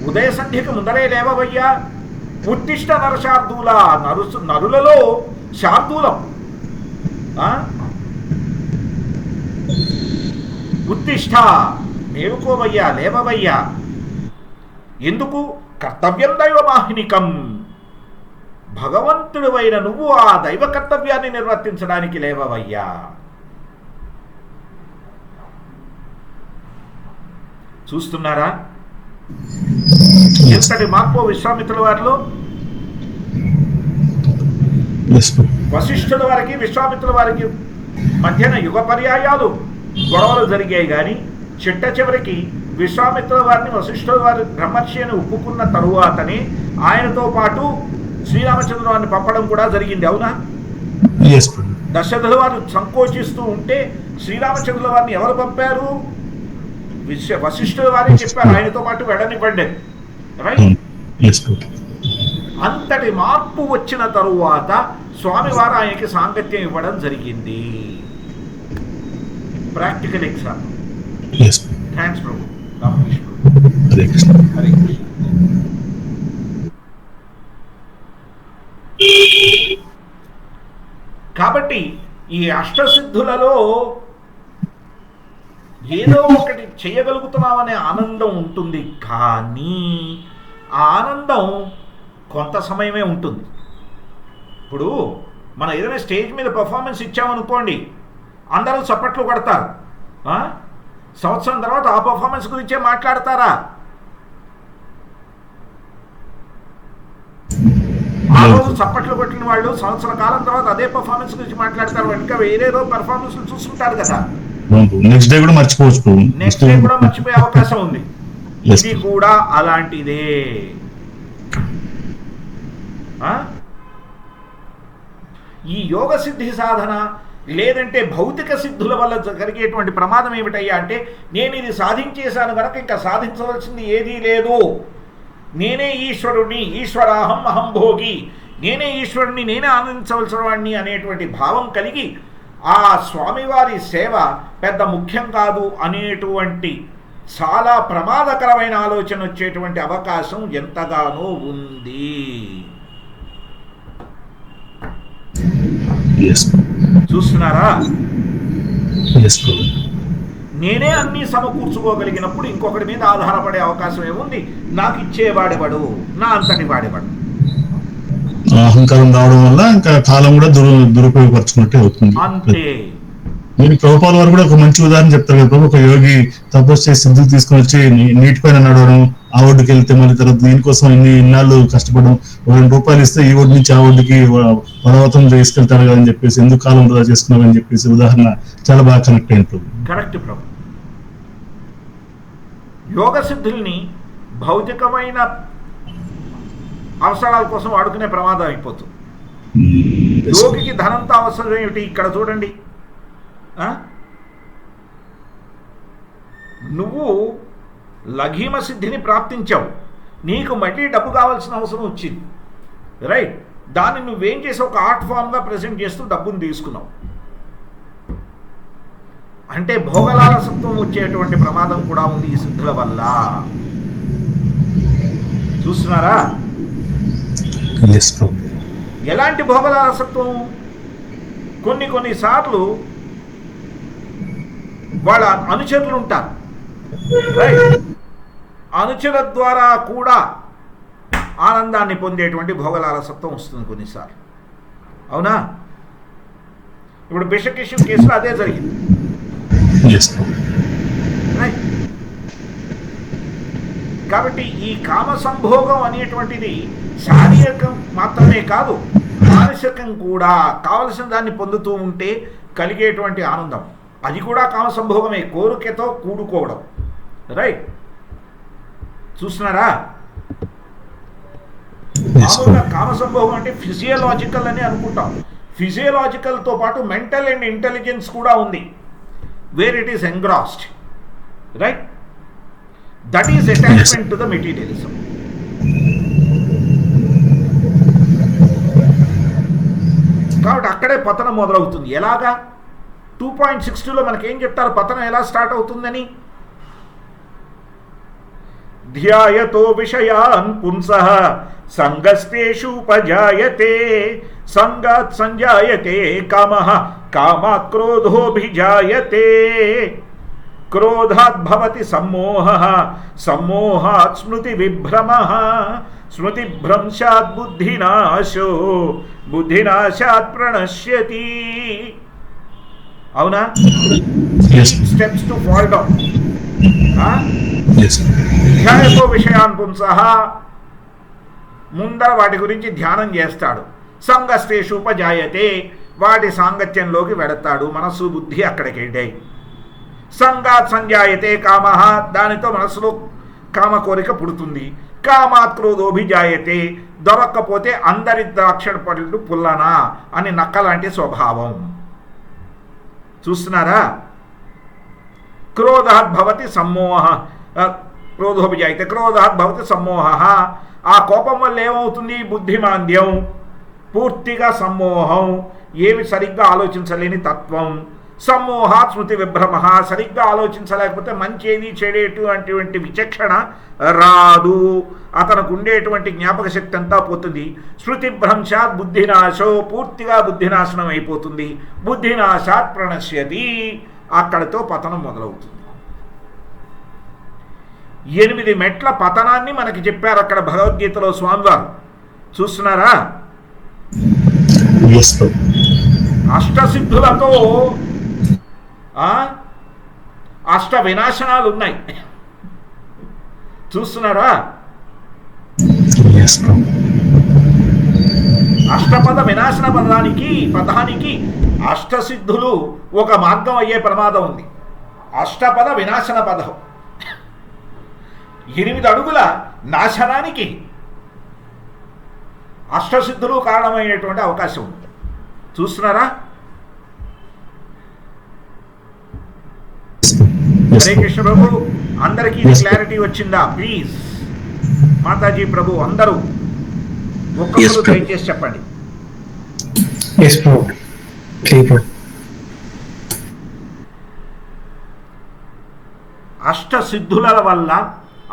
ఉదయ సంధ్యకు ముందరే లేవవయ్యా. ఉత్తిష్ట నరశార్దూల, నరులలో శార్దూలం. ఉత్తిష్ట, మేలుకోవయ్యా, లేవవయ్యా. ఎందుకు? కర్తవ్యం దైవమాహ్నికం, భగవంతుడివైన నువ్వు ఆ దైవ కర్తవ్యాన్ని నిర్వర్తించడానికి లేవవయ్యా. చూస్తున్నారా ఎంతటి మార్పు విశ్వామిత్రుల వారిలో? వశిష్ఠుల వారికి విశ్వామిత్రుల వారికి మధ్యన యుగ పర్యాయాలు గొడవలు జరిగాయి, కానీ చిట్ట చివరికి విశ్వామిత్రుల వారిని వశిష్ఠుల వారి బ్రహ్మర్షి అని ఒప్పుకున్న తరువాతనే ఆయనతో పాటు శ్రీరామచంద్ర వారిని పంపడం కూడా జరిగింది. అవునా? దశరథుల వారు సంకోచిస్తూ ఉంటే శ్రీరామచంద్రుల వారిని ఎవరు పంపారు? వశిష్ఠుల వారే చెప్పారు ఆయనతో పాటు వెళ్ళనివ్వండి. అంతటి మార్పు వచ్చిన తరువాత స్వామివారు ఆయనకి సాంగత్యం ఇవ్వడం జరిగింది. Practical example. థ్యాంక్స్ ప్రభు. రామకృష్ణ హరే కృష్ణ. హరే కృష్ణ. కాబట్టి ఈ అష్టసిద్ధులలో ఏదో ఒకటి చేయగలుగుతున్నామనే ఆనందం ఉంటుంది, కానీ ఆ ఆనందం కొంత సమయమే ఉంటుంది. ఇప్పుడు మనం ఏదైనా స్టేజ్ మీద పర్ఫార్మెన్స్ ఇచ్చామనుకోండి, అందరూ చప్పట్లు కొడతారు. సంవత్సరం తర్వాత ఆ పర్ఫార్మెన్స్ గురించే మాట్లాడతారా? ఆ రోజు చప్పట్లు కొట్టిన వాళ్ళు సంవత్సర కాలం తర్వాత అదే పర్ఫార్మెన్స్ గురించి మాట్లాడతారు, ఇంకా వేరేదో పర్ఫార్మెన్స్ చూసుకుంటారు కదా. నెక్స్ట్ డే కూడా మర్చిపోవచ్చు ప్రభు. నెక్స్ట్ డే కూడా మర్చిపోయే అవకాశం ఉంది. ఇది కూడా అలాంటిదే. ఈ యోగ సిద్ధి సాధన లేదంటే భౌతిక సిద్ధుల వల్ల కలిగేటువంటి ప్రమాదం ఏమిటయ్యా అంటే, నేను ఇది సాధించేశాను కనుక ఇంకా సాధించవలసింది ఏదీ లేదు, నేనే ఈశ్వరుణ్ణి, ఈశ్వరాహం అహం భోగి, నేనే ఈశ్వరుణ్ణి, నేనే ఆనందించవలసిన వాడిని అనేటువంటి భావం కలిగి ఆ స్వామివారి సేవ పెద్ద ముఖ్యం కాదు అనేటువంటి చాలా ప్రమాదకరమైన ఆలోచన వచ్చేటువంటి అవకాశం ఎంతగానో ఉంది. చూస్తున్నారా? నేనే అన్నీ సమకూర్చుకోగలిగినప్పుడు ఇంకొకటి మీద ఆధారపడే అవకాశం ఏముంది? నాకు ఇచ్చేవాడేవాడు, నా అంతటి వాడేవాడు. అహంకారం రావడం వల్ల ఇంకా కాలం కూడా దురుపయోగపరచుకున్నట్టే అవుతుంది. అంతే. నేను ప్రభుపాల వారు కూడా ఒక మంచి ఉదాహరణ చెప్తారు కదా ప్రభు. ఒక యోగి తపస్సు చేసి సిద్ధులు తీసుకొని వచ్చి నీటి పైన నడవడం, ఆ ఒడ్డుకి వెళ్తే మళ్ళీ తర్వాత దీనికోసం ఇన్నాళ్ళు కష్టపడడం, ₹2 ఇస్తే ఈ ఒడ్డు నుంచి ఆ ఒడ్డుకి పర్వతం తీసుకెళ్తారు కదా అని చెప్పేసి, ఎందుకు కాలం వృధా చేసుకున్నావు అని చెప్పేసి ఉదాహరణ చాలా బాగా కనెక్ట్ అయింది ప్రభు. కరెక్ట్ ప్రభు. యోగ సిద్ధుల్ని భౌతికమైన అవసరాల కోసం వాడుకునే ప్రమాదం అయిపోతుంది. యోగికి ధనంతో అవసరం ఏమిటి? ఇక్కడ చూడండి, నువ్వు లఘీమ సిద్ధిని ప్రాప్తించావు, నీకు మళ్ళీ డబ్బు కావాల్సిన అవసరం వచ్చింది, రైట్? దాన్ని నువ్వేం చేసావు? ఒక ఆర్ట్ ఫామ్గా ప్రజెంట్ చేస్తూ డబ్బును తీసుకున్నావు. అంటే భోగలాలసత్వం వచ్చేటువంటి ప్రమాదం కూడా ఉంది ఈ సిద్ధుల వల్ల. చూస్తున్నారా? ఎలాంటి భోగలాలసత్వం? కొన్నిసార్లు వాళ్ళ అనుచరులు ఉంటారు, రైట్? అనుచరుల ద్వారా కూడా ఆనందాన్ని పొందేటువంటి భోగలాలసత్వం వస్తుంది కొన్నిసార్లు, అవునా? ఇప్పుడు బిషకిషు కేసులో అదే జరిగింది, రైట్? కాబట్టి ఈ కామ సంభోగం అనేటువంటిది శారీరకం మాత్రమే కాదు, మానసికం కూడా. కావలసిన దాన్ని పొందుతూ ఉంటే కలిగేటువంటి ఆనందం, అది కూడా కామ సంభోగమే, కోరికతో కూడుకోవడం, రైట్? చూస్తున్నారా? మామూలుగా కామ సంభోగం అంటే ఫిజియలాజికల్ అని అనుకుంటాం. ఫిజియలాజికల్తో పాటు మెంటల్ అండ్ ఇంటెలిజెన్స్ కూడా ఉంది, where it is engrossed, right? That is attachment to the materialism. కాబట్టి అక్కడే పతనం మొదలవుతుంది. ఎలాగా? 2.62లో మనకేం చెప్తారు పతనం ఎలా స్టార్ట్ అవుతుందని? ధ్యాయతో విషయాన్ పుంసః సంగస్తేషుపజాయతే సంగాత్ సంజాయతే కామః కామాత్ క్రోధోభిజాయతే క్రోధాత్ భవతి సమ్మోహః సమ్మోహాత్ స్మృతి విభ్రమః స్మృతిభ్రంశాత్ బుద్ధినాశో బుద్ధినాశాత్ ప్రణశ్యతి. అవునా? Steps to fall down. ధ్యాయతో విషయాన్ పుంసః, ముందర వాటి గురించి ధ్యానం చేస్తాడు. సంగస్తేషు ఉపజాయతే, వాటి సాంగత్యంలోకి వెడతాడు, మనస్సు బుద్ధి అక్కడికి వెళ్ళాయి. సంగాత్ సంజాయతే కామః, దానితో మనసులో కామ కోరిక పుడుతుంది. కామాత్ క్రోధోభిజాయతే, దొరక్కపోతే అందరి ద్రాక్ష పళ్ళు పుల్లనా అని నక్కలాంటి స్వభావం. చూస్తున్నారా? క్రోధాత్ భవతి సమ్మోహ, క్రోధోభిజాయతే క్రోధాత్ భవతి సమ్మోహ. ఆ కోపం వల్ల ఏమవుతుంది? బుద్ధిమాంద్యం, పూర్తిగా సమ్మోహం, ఏమి సరిగ్గా ఆలోచించలేని తత్వం. సమ్మోహాత్ స్మృతి విభ్రమ, సరిగ్గా ఆలోచించలేకపోతే మంచి ఏది చెడేటు అటువంటి విచక్షణ రాదు, అతనికి ఉండేటువంటి జ్ఞాపక శక్తి అంతా పోతుంది. శృతి భ్రంశాత్ బుద్ధినాశో, పూర్తిగా బుద్ధినాశనం అయిపోతుంది. బుద్ధినాశాత్ ప్రణశ్యతి, అక్కడితో పతనం మొదలవుతుంది. 8 మెట్ల పతనాన్ని మనకి చెప్పారు అక్కడ భగవద్గీతలో స్వామివారు. చూస్తున్నారా? అష్టసిద్ధులతో అష్ట వినాశనాలు ఉన్నాయి. చూస్తున్నారా? అష్టపద వినాశన పదానికి అష్టసిద్ధులు ఒక మార్గం అయ్యే ప్రమాదం ఉంది. అష్టపద వినాశన పదం 8 అడుగుల నాశనానికి అష్టసిద్ధులు కారణమైనటువంటి అవకాశం ఉంది. చూస్తున్నారా? హరే కృష్ణ ప్రభు, అందరికీ క్లారిటీ వచ్చిందా? ప్లీజ్ మాతాజీ ప్రభు అందరూ ఒక్కొక్కరు దయచేసి చెప్పండి. అష్ట సిద్ధుల వల్ల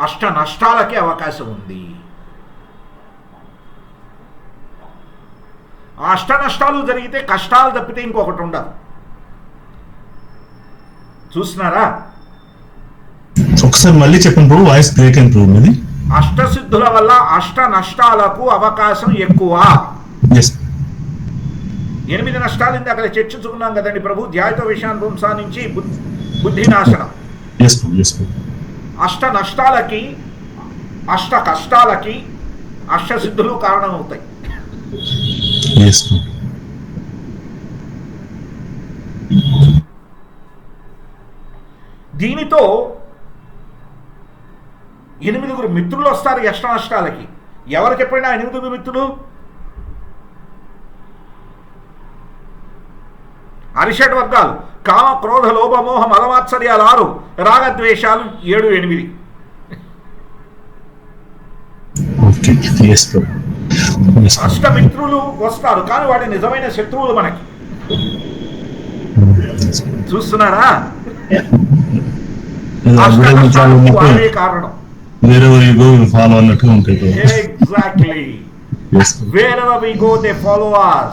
అష్ట నష్టాలకి అవకాశం ఉంది. ఆ అష్ట నష్టాలు జరిగితే కష్టాలు తప్పితే ఇంకొకటి ఉండదు. చూస్తున్నారా? ఒకసారి మళ్ళీ చెప్పండి ప్రభు, వాయిస్ బ్రేక్ అయింది ప్రభు మీది. అష్టసిద్ధుల వల్ల అష్ట నష్టాలకు అవకాశం ఎక్కువ. 8 నష్టాలు అక్కడ చర్చించుకున్నాం కదండి ప్రభు. ధ్యాయతో విషయానుభంస నుంచి బుద్ధి నాశనం, అష్ట నష్టాలకి అష్ట కష్టాలకి అష్టసిద్ధులు కారణమవుతాయి. దీనితో 8 మిత్రులు వస్తారు అష్ట నష్టాలకి. ఎవరు చెప్పండి ఆ 8 మిత్రులు? అరిషడ్ వర్గాలు, కామ క్రోధ లోభ మోహ మదమాత్సర్యాలు 6, రాగద్వేషాలు 7, 8. అష్టమిత్రులు వస్తారు, కానీ వాడి నిజమైన శత్రువులు మనకి. చూస్తున్నారా? అదే కారణం. Exactly. Wherever we go, they follow us.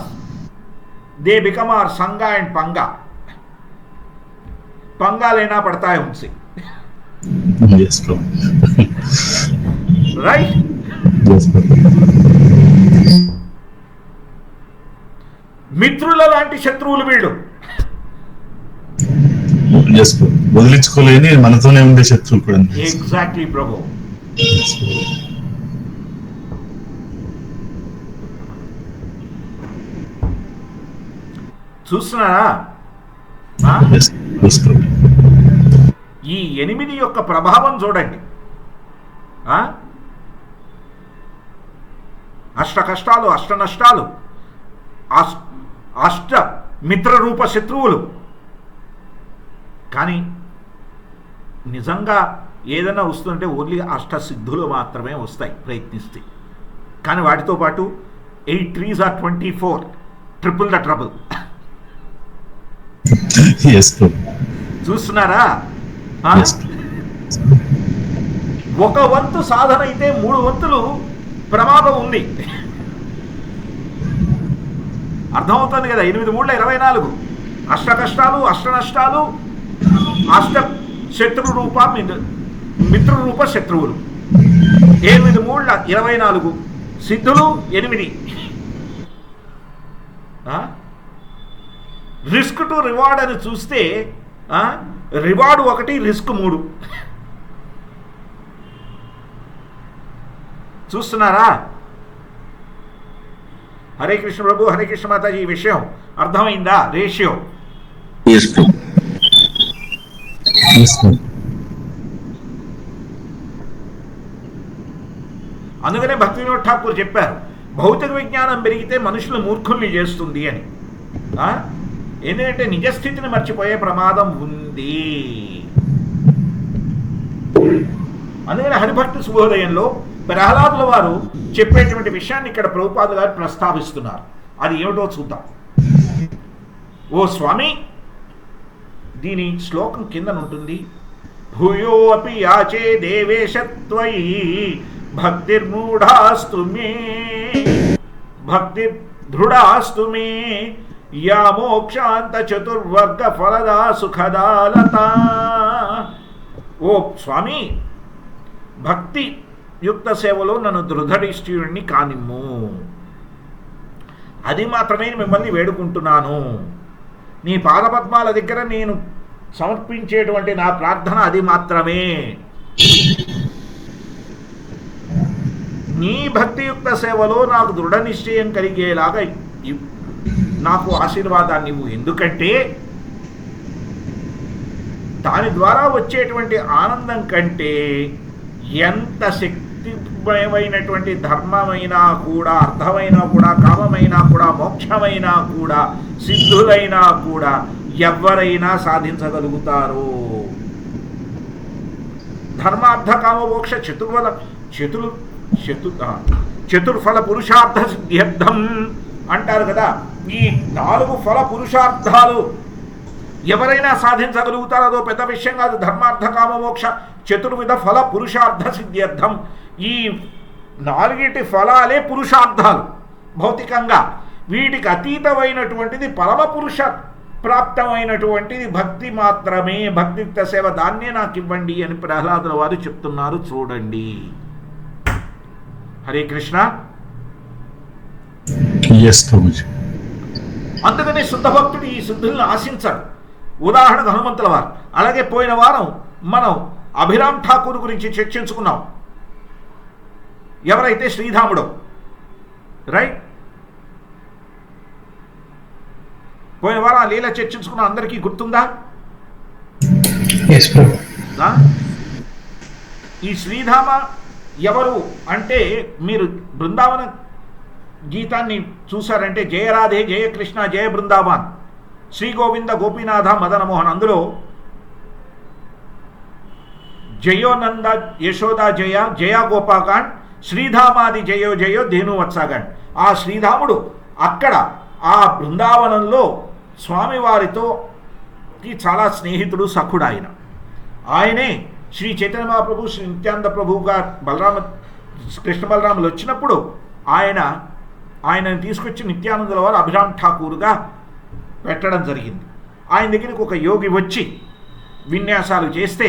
They become our sangha and panga. पंगा लेना पड़ता है उनसे. Right? మిత్రుల లాంటి శత్రువులు వీళ్ళు. వదిలించుకోలేని మనతోనే ఉండే శత్రువులు కూడా. ఎగ్జాక్ట్లీ ప్రభు. చూస్తున్నారా? ఈ 8 యొక్క ప్రభావం చూడండి. అష్ట కష్టాలు, అష్ట నష్టాలు, అష్ట మిత్రరూప శత్రువులు. కానీ నిజంగా ఏదైనా వస్తుంటే ఓన్లీ అష్ట సిద్ధులు మాత్రమే వస్తాయి ప్రయత్నిస్తే. కానీ వాటితో పాటు 8 trees are 24, triple the trouble. చూస్తున్నారా? ఒక వంతు సాధన అయితే 3 వంతులు ప్రమాదం ఉంది. అర్థమవుతుంది కదా? 8 3 24. అష్ట కష్టాలు, అష్ట నష్టాలు, అష్ట శత్రు రూప మిత్రరూప శత్రువులు. 8 3 24 సిద్ధులు 8. రిస్క్ టు రివార్డ్ అని చూస్తే రివార్డ్ 1, రిస్క్ 3. చూస్తున్నారా? హరే కృష్ణ ప్రభు, హరే కృష్ణ మాతాజీ, ఈ విషయం అర్థమైందా? రేషియో. అందుకనే భక్తి వినోద్ ఠాకూర్ చెప్పారు, భౌతిక విజ్ఞానం పెరిగితే మనుషులు మూర్ఖుల్ని చేస్తుంది అని. ఎందుకంటే నిజస్థితిని మర్చిపోయే ప్రమాదం ఉంది. అందుకని హరిభక్తి శుభోదయంలో ప్రహ్లాదుల వారు చెప్పేటువంటి విషయాన్ని ఇక్కడ ప్రభుపాద గారు ప్రస్తావిస్తున్నారు. అది ఏమిటో చూద్దాం. ఓ స్వామి, దీని శ్లోకం కింద ఉంటుంది. భూయో అపి యాచే దేవేశ త్వయి భక్తిర్మూఢాస్తు మే భక్తిర్దృఢాస్తు మే యా మోక్షాంత చతుర్వర్గ ఫలదా సుఖదాలత. ఓ స్వామి, భక్తి యుక్త సేవలో నన్ను దృఢనిష్ఠుడిని కానిమ్ము. అది మాత్రమే మిమ్మల్ని వేడుకుంటున్నాను. నీ పాదపద్మాల దగ్గర నేను సమర్పించేటువంటి నా ప్రార్థన అది మాత్రమే. నీ భక్తియుక్త సేవలో నాకు దృఢ నిశ్చయం కలిగేలాగా నాకు ఆశీర్వాదాన్ని ఇవ్వు. ఎందుకంటే దాని ద్వారా వచ్చేటువంటి ఆనందం కంటే ఎంత శక్తిమయమైనటువంటి ధర్మమైనా కూడా, అర్థమైనా కూడా, కామమైనా కూడా, మోక్షమైనా కూడా, సిద్ధులైనా కూడా ఎవరైనా సాధించగలుగుతారు. ధర్మార్థ కామ మోక్ష చతుర్ఫల పురుషార్థ సిద్ధ్యర్థం అంటారు కదా. ఈ 4 ఫల పురుషార్థాలు ఎవరైనా సాధించగలుగుతారు. అదో పెద్ద విషయం కాదు. ధర్మార్థ కామ మోక్ష చతుర్విధ ఫల పురుషార్థ సిద్ధ్యర్థం. ఈ 4 ఫలాలే పురుషార్థాలు భౌతికంగా. వీటికి అతీతమైనటువంటిది పరమ పురుష ప్రాప్తమైనటువంటిది భక్తి మాత్రమే. భక్తియుక్త సేవ, దాన్నే నాకు ఇవ్వండి అని ప్రహ్లాదుల వారు చెప్తున్నారు. చూడండి. హరే కృష్ణ. అందుకనే శుద్ధ భక్తుడు ఈ శుద్ధుల్ని ఆశించడు. ఉదాహరణకు హనుమంతుల వారు. అలాగే పోయిన వారం మనం అభిరామ్ ఠాకూర్ గురించి చర్చించుకున్నాం. ఎవరైతే శ్రీధాముడో, రైట్? పోయిన వారం ఆ లీల చర్చించుకున్నాం. అందరికీ గుర్తుందా? ఈ శ్రీధామ ఎవరు అంటే, మీరు బృందావన గీతాన్ని చూశారంటే జయరాధే జయ కృష్ణ జయ బృందావన్, శ్రీ గోవింద గోపీనాథ మదన మోహన్, అందులో జయోనంద యశోద జయ జయ గోపాకాండ్, శ్రీధామాది జయో జయో ధేనువత్సాగాండ్. ఆ శ్రీధాముడు అక్కడ ఆ బృందావనంలో స్వామివారితో చాలా స్నేహితుడు, సఖుడు. ఆయనే శ్రీ చైతన్య మహాప్రభు, శ్రీ నిత్యానంద ప్రభువుగా కృష్ణ బలరాములు వచ్చినప్పుడు ఆయనని తీసుకొచ్చి నిత్యానందుల వారు అభిరామ్ ఠాకూర్గా పెట్టడం జరిగింది. ఆయన దగ్గరికి ఒక యోగి వచ్చి విన్యాసాలు చేస్తే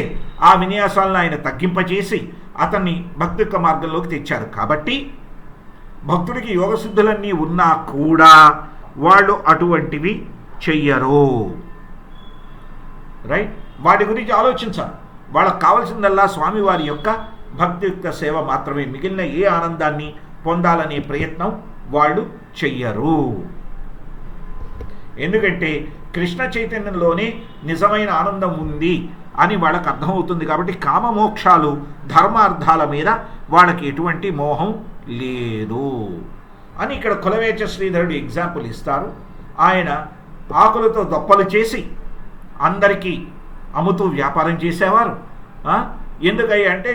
ఆ విన్యాసాలను ఆయన తగ్గింపచేసి అతన్ని భక్తి యొక్క మార్గంలోకి తెచ్చారు. కాబట్టి భక్తుడికి యోగసిద్ధులన్నీ ఉన్నా కూడా వాళ్ళు అటువంటివి చెయ్యరు. రైట్? వాటి గురించి ఆలోచించాలి. వాళ్ళకు కావాల్సిందల్లా స్వామివారి యొక్క భక్తియుక్త సేవ మాత్రమే. మిగిలిన ఏ ఆనందాన్ని పొందాలనే ప్రయత్నం వాళ్ళు చెయ్యరు. ఎందుకంటే కృష్ణ చైతన్యంలోనే నిజమైన ఆనందం ఉంది అని వాళ్ళకు అర్థమవుతుంది. కాబట్టి కామమోక్షాలు, ధర్మార్థాల మీద వాళ్ళకి ఎటువంటి మోహం లేదు అని ఇక్కడ కులవేచ శ్రీధరుడు ఎగ్జాంపుల్ ఇస్తారు. ఆయన ఆకులతో దొప్పలు చేసి అందరికీ అమ్ముతూ వ్యాపారం చేసేవారు. ఎందుకయ్యా అంటే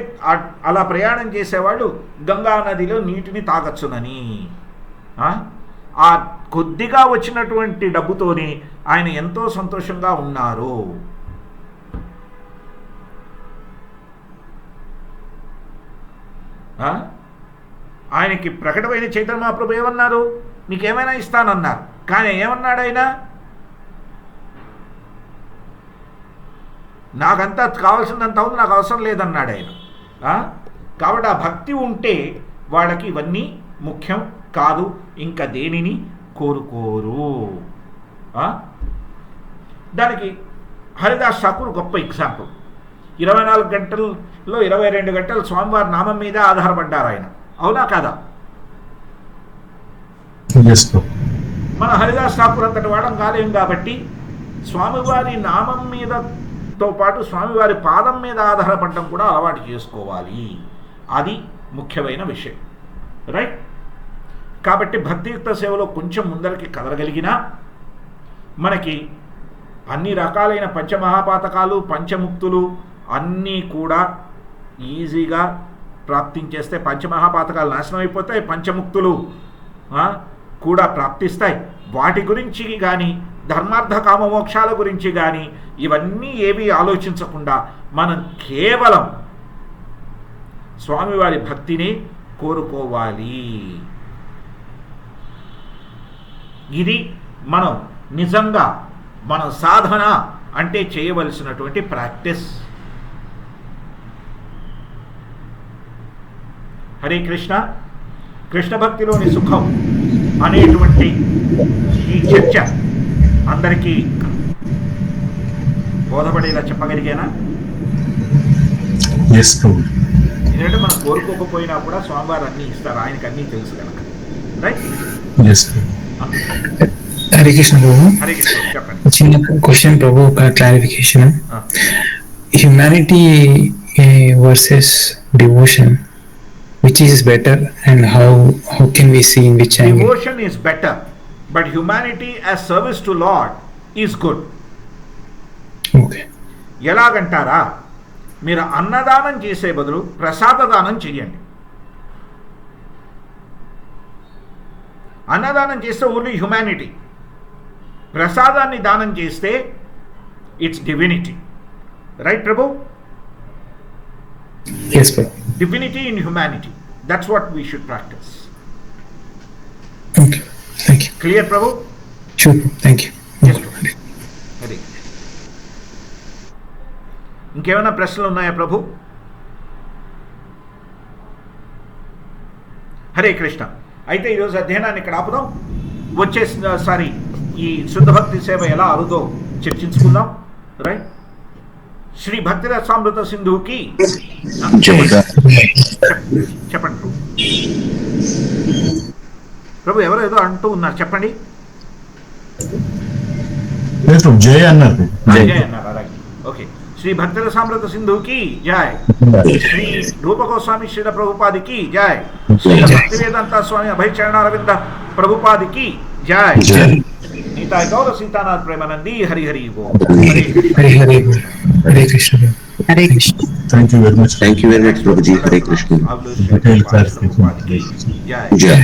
అలా ప్రయాణం చేసేవాళ్ళు గంగా నదిలో నీటిని తాగచ్చునని. ఆ కొద్దిగా వచ్చినటువంటి డబ్బుతోనే ఆయన ఎంతో సంతోషంగా ఉన్నారు. ఆయనకి ప్రకటమైన చైతన్య మహాప్రభు ఏమన్నారు? నీకేమైనా ఇస్తానన్నారు. కానీ ఏమన్నాడు ఆయన? నాకంతా కావాల్సిందంత ఉంది, నాకు అవసరం లేదన్నాడు ఆయన. కాబట్టి ఆ భక్తి ఉంటే వాళ్ళకి ఇవన్నీ ముఖ్యం కాదు, ఇంకా దేనిని కోరుకోరు. దానికి హరిదాస్ ఠాకూర్ గొప్ప ఎగ్జాంపుల్. 24 గంటల్లో 22 గంటలు స్వామివారి నామం మీద ఆధారపడ్డారు ఆయన. అవునా కాదా? మన హరిదాస్ ఠాకూర్ అంతటి వాడం కాలేం కాబట్టి స్వామివారి నామం మీదతో పాటు స్వామివారి పాదం మీద ఆధారపడడం కూడా అలవాటు చేసుకోవాలి. అది ముఖ్యమైన విషయం. రైట్? కాబట్టి భక్తియుక్త సేవలో కొంచెం ముందరికి కదలగలిగినా మనకి అన్ని రకాలైన పంచమహాపాతకాలు, పంచముక్తులు అన్నీ కూడా ఈజీగా ప్రాప్తించేస్తే పంచమహాపాతకాలు నాశనం అయిపోతాయి, పంచముక్తులు కూడా ప్రాప్తిస్తాయి. వాటి గురించి కానీ ధర్మార్థ కామ మోక్షాల గురించి కానీ ఇవన్నీ ఏవి ఆలోచించకుండా మనం కేవలం స్వామివారి భక్తిని కోరుకోవాలి. ఇది మనం నిజంగా మనం సాధన అంటే చేయవలసినటువంటి ప్రాక్టీస్. హరే కృష్ణ. కృష్ణ భక్తిలోని సుఖం అనేటువంటి ఈ చర్చ అందరికీ బోధపడేలా చెప్పగలిగేనా? ఎందుకంటే మనం కోరుకోకపోయినా కూడా స్వామివారు అన్నీ ఇస్తారు, ఆయనకి అన్నీ తెలుసు కనుక. రైట్? హరే కృష్ణ ప్రభు. హరే కృష్ణ. చెప్పండి. చిన్న క్వశ్చన్ ప్రభు, ఒక clarification. Humanity versus devotion, which is better and how can we see in which angle? Devotion is better, but humanity as service to Lord is good. Okay. ఎలాగంటారా, మీరు అన్నదానం చేసే బదులు ప్రసాద దానం చెయ్యండి. అన్నదానం చేస్తే ఓన్లీ హ్యుమానిటీ, ప్రసాదాన్ని దానం చేస్తే it's divinity. Right Prabhu? Yes, sir. Divinity in humanity. That's what we should practice. Okay. Thank you. Clear, Prabhu? Sure. Thank you. Yes, Prabhu. Hare. ఇంకేమైనా ప్రశ్నలు ఉన్నాయా ప్రభు? హరే కృష్ణ. అయితే ఈరోజు అధ్యయనాన్ని ఇక్కడ ఆపుదాం. వచ్చేసారి ఈ శుద్ధ భక్తి సేవ ఎలా అరుదో చర్చించుకుందాం. రైట్? శ్రీ భక్తిరసామృత సింధుకి చెప్పండి ప్రభు. ప్రభు ఎవరో ఏదో అంటూ ఉన్నారు, చెప్పండి. జయ అన్నారు. జయ అన్నారు. అలాగే. ఓకే. శ్రీ భక్తిరసామృత సింధుకి జయ. శ్రీ రూప గోస్వామి శ్రీల ప్రభుపాదికి జయ. శ్రీ భక్తివేదాంత స్వామి అభయచరణారవింద ప్రభుపాదికి జయ. నీతాయ గౌర సీతానాథ్ ప్రేమానంది. హరి హరి ఓం. Hare Hare. Hare Krishna. Hare Krishna. Thank you very much. Thank you very much, Prabhuji. Hare Krishna. ప్రభుపాదికి జయ. Jai. జయ.